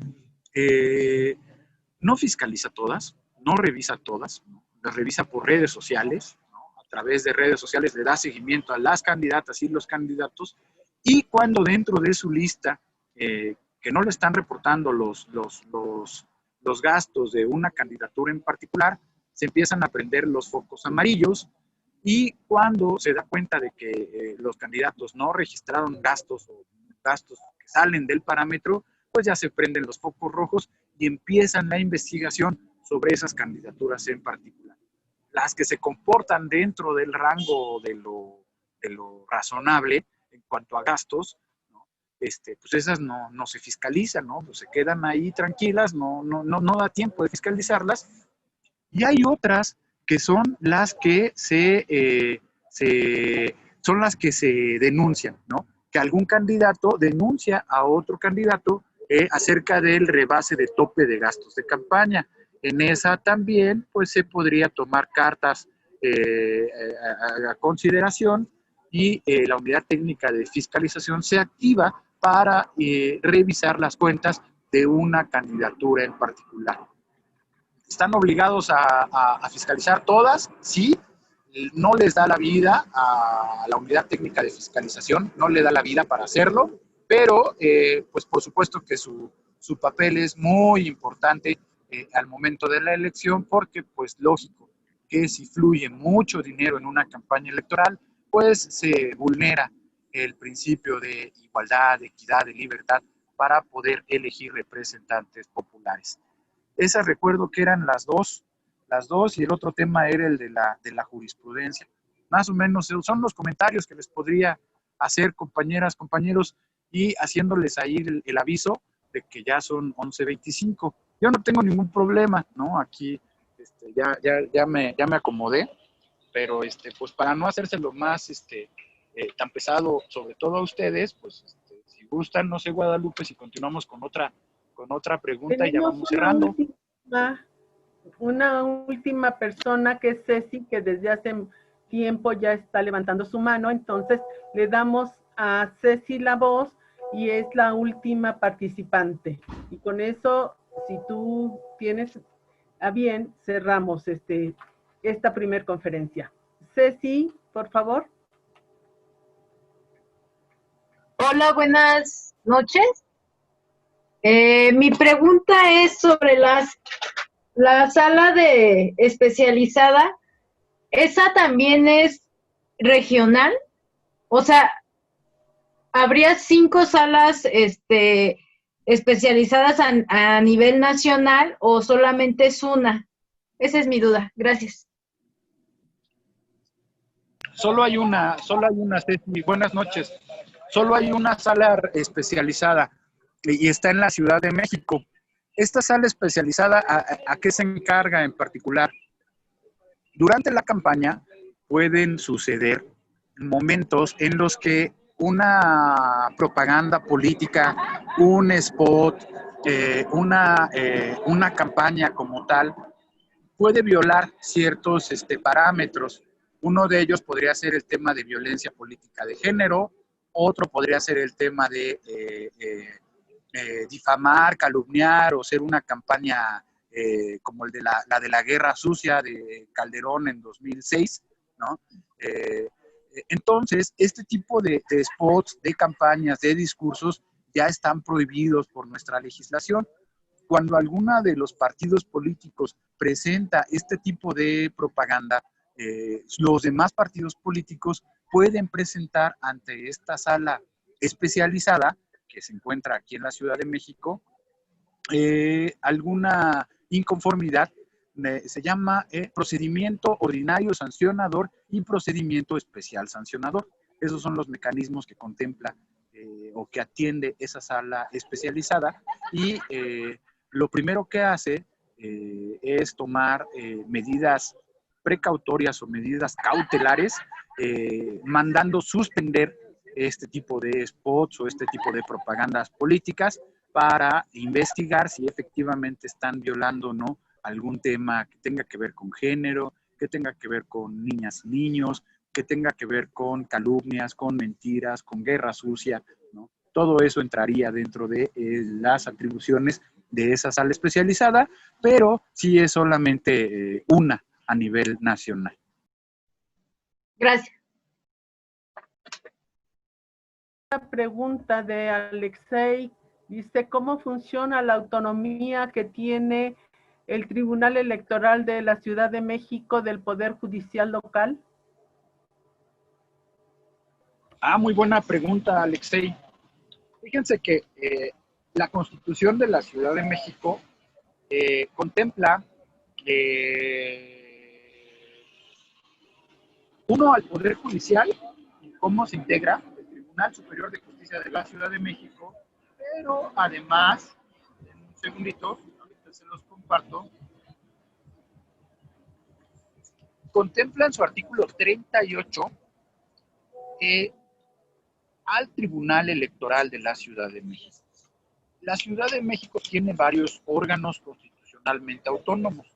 No fiscaliza todas, no revisa todas, ¿no? Las revisa por redes sociales, ¿no? A través de redes sociales le da seguimiento a las candidatas y los candidatos, y cuando dentro de su lista que no le están reportando los gastos de una candidatura en particular, se empiezan a prender los focos amarillos, y cuando se da cuenta de que los candidatos no registraron gastos o gastos que salen del parámetro, pues ya se prenden los focos rojos y empiezan la investigación sobre esas candidaturas en particular. Las que se comportan dentro del rango de lo razonable en cuanto a gastos, ¿no? Pues esas no se fiscalizan, ¿no? Pues se quedan ahí tranquilas, no da tiempo de fiscalizarlas. Y hay otras que son las que se denuncian, ¿no? Que algún candidato denuncia a otro candidato acerca del rebase de tope de gastos de campaña. En esa también pues se podría tomar cartas a consideración, y la unidad técnica de fiscalización se activa para revisar las cuentas de una candidatura en particular. ¿Están obligados a fiscalizar todas? Sí. No les da la vida a la unidad técnica de fiscalización, no le da la vida para hacerlo, pero pues por supuesto que su papel es muy importante al momento de la elección, porque pues lógico que si fluye mucho dinero en una campaña electoral, pues se vulnera el principio de igualdad, de equidad, de libertad, para poder elegir representantes populares. Esas recuerdo que eran las dos, y el otro tema era el de la jurisprudencia. Más o menos son los comentarios que les podría hacer, compañeras, compañeros, y haciéndoles ahí el aviso de que ya son 11:25. Yo no tengo ningún problema, ¿no? Aquí ya me acomodé, pero pues para no hacérselo más tan pesado, sobre todo a ustedes, pues si gustan, no sé, Guadalupe, si continuamos con otra pregunta y ya vamos cerrando. Una última persona que es Ceci, que desde hace tiempo ya está levantando su mano, entonces le damos a Ceci la voz y es la última participante. Y con eso, si tú tienes a bien, cerramos esta primer conferencia. Ceci, por favor. Hola, buenas noches. Mi pregunta es sobre la sala de especializada. ¿Esa también es regional? O sea, ¿habría 5 salas especializadas a nivel nacional o solamente es una? Esa es mi duda. Gracias. Solo hay una, Ceci. Buenas noches. Solo hay una sala especializada y está en la Ciudad de México. Esta sala especializada, ¿a qué se encarga en particular? Durante la campaña pueden suceder momentos en los que una propaganda política, un spot, una campaña como tal, puede violar ciertos parámetros. Uno de ellos podría ser el tema de violencia política de género, otro podría ser el tema de difamar, calumniar o ser una campaña como la de la guerra sucia de Calderón en 2006, ¿no? Entonces, este tipo de spots, de campañas, de discursos ya están prohibidos por nuestra legislación. Cuando alguna de los partidos políticos presenta este tipo de propaganda, los demás partidos políticos pueden presentar ante esta sala especializada que se encuentra aquí en la Ciudad de México alguna inconformidad. Se llama procedimiento ordinario sancionador y procedimiento especial sancionador. Esos son los mecanismos que contempla o que atiende esa sala especializada y lo primero que hace es tomar medidas precautorias o medidas cautelares, mandando suspender este tipo de spots o este tipo de propagandas políticas para investigar si efectivamente están violando o no algún tema que tenga que ver con género, que tenga que ver con niñas y niños, que tenga que ver con calumnias, con mentiras, con guerra sucia, ¿no? Todo eso entraría dentro de las atribuciones de esa sala especializada, pero sí es solamente una a nivel nacional. Gracias. Una pregunta de Alexei. Dice, ¿cómo funciona la autonomía que tiene el Tribunal Electoral de la Ciudad de México del Poder Judicial local? Muy buena pregunta, Alexei. Fíjense que la Constitución de la Ciudad de México contempla uno al Poder Judicial y cómo se integra el Tribunal Superior de Justicia de la Ciudad de México, pero además, en un segundito, ahorita se los comparto, contempla en su artículo 38 al Tribunal Electoral de la Ciudad de México. La Ciudad de México tiene varios órganos constitucionalmente autónomos.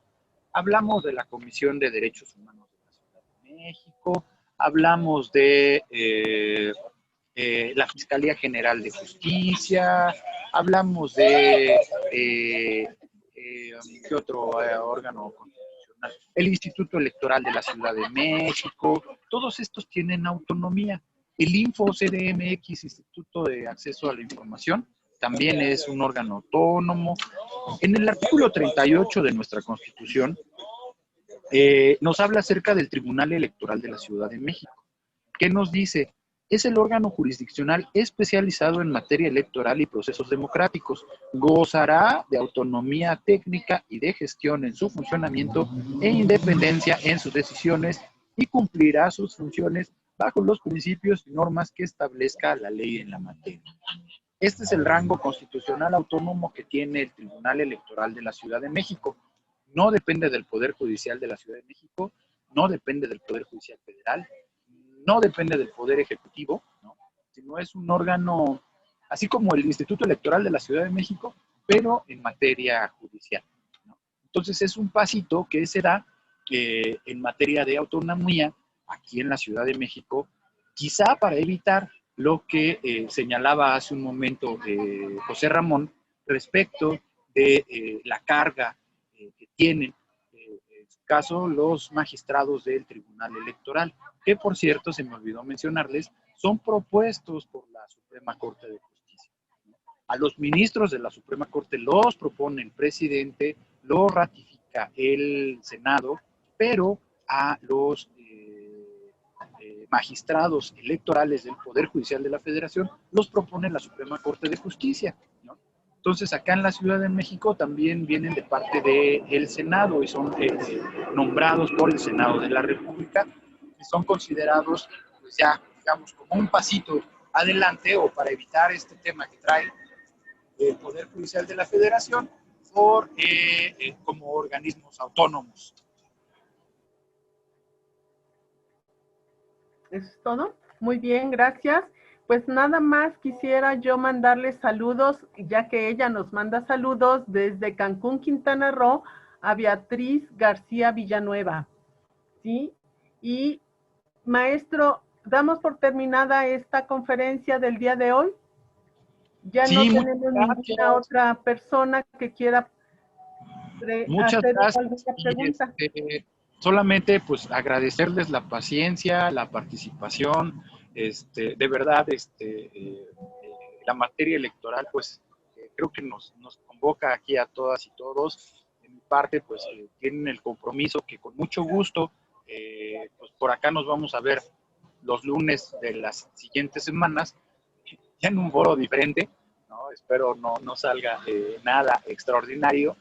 Hablamos de la Comisión de Derechos Humanos de la Ciudad de México, hablamos de la Fiscalía General de Justicia, hablamos de ¿qué otro órgano constitucional? El Instituto Electoral de la Ciudad de México. Todos estos tienen autonomía. El InfoCDMX, Instituto de Acceso a la Información, también es un órgano autónomo. En el artículo 38 de nuestra Constitución nos habla acerca del Tribunal Electoral de la Ciudad de México. ¿Qué nos dice? Es el órgano jurisdiccional especializado en materia electoral y procesos democráticos. Gozará de autonomía técnica y de gestión en su funcionamiento e independencia en sus decisiones y cumplirá sus funciones bajo los principios y normas que establezca la ley en la materia. Este es el rango constitucional autónomo que tiene el Tribunal Electoral de la Ciudad de México. No depende del Poder Judicial de la Ciudad de México, no depende del Poder Judicial Federal, no depende del Poder Ejecutivo, ¿no? Sino es un órgano, así como el Instituto Electoral de la Ciudad de México, pero en materia judicial, ¿no? Entonces es un pasito que se da en materia de autonomía aquí en la Ciudad de México, quizá para evitar lo que señalaba hace un momento José Ramón respecto de la carga que tienen, en su caso, los magistrados del Tribunal Electoral, que por cierto, se me olvidó mencionarles, son propuestos por la Suprema Corte de Justicia. A los ministros de la Suprema Corte los propone el presidente, los ratifica el Senado, pero a los magistrados electorales del Poder Judicial de la Federación los propone la Suprema Corte de Justicia, ¿no? Entonces, acá en la Ciudad de México también vienen de parte del Senado y son nombrados por el Senado de la República y son considerados, pues ya, digamos, como un pasito adelante o para evitar este tema que trae el Poder Judicial de la Federación como organismos autónomos. ¿Eso es todo? Muy bien, gracias. Pues nada más quisiera yo mandarle saludos, ya que ella nos manda saludos desde Cancún, Quintana Roo, a Beatriz García Villanueva, ¿sí? Y maestro, ¿damos por terminada esta conferencia del día de hoy? Ya sí, no tenemos ninguna otra persona que quiera hacer alguna pregunta. Solamente pues agradecerles la paciencia, la participación, de verdad, la materia electoral pues creo que nos convoca aquí a todas y todos. De mi parte pues tienen el compromiso que con mucho gusto pues por acá nos vamos a ver los lunes de las siguientes semanas, ya en un foro diferente, ¿no? Espero no salga nada extraordinario.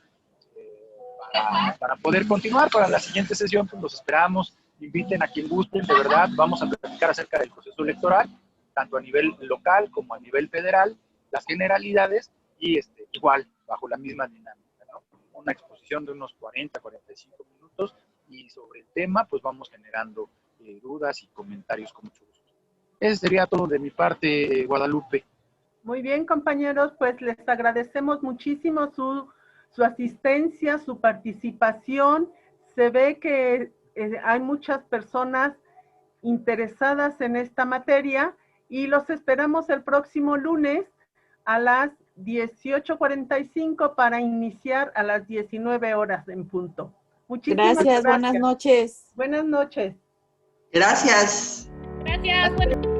Para poder continuar para la siguiente sesión, pues los esperamos, inviten a quien gusten, de verdad, vamos a platicar acerca del proceso electoral, tanto a nivel local como a nivel federal, las generalidades y igual, bajo la misma dinámica, ¿no? Una exposición de unos 40, 45 minutos y sobre el tema, pues vamos generando dudas y comentarios con mucho gusto. Ese sería todo de mi parte, Guadalupe. Muy bien, compañeros, pues les agradecemos muchísimo su asistencia, su participación. Se ve que hay muchas personas interesadas en esta materia y los esperamos el próximo lunes a las 18:45 para iniciar a las 19 horas en punto. Muchísimas gracias. Buenas noches. Buenas noches. Gracias. Gracias.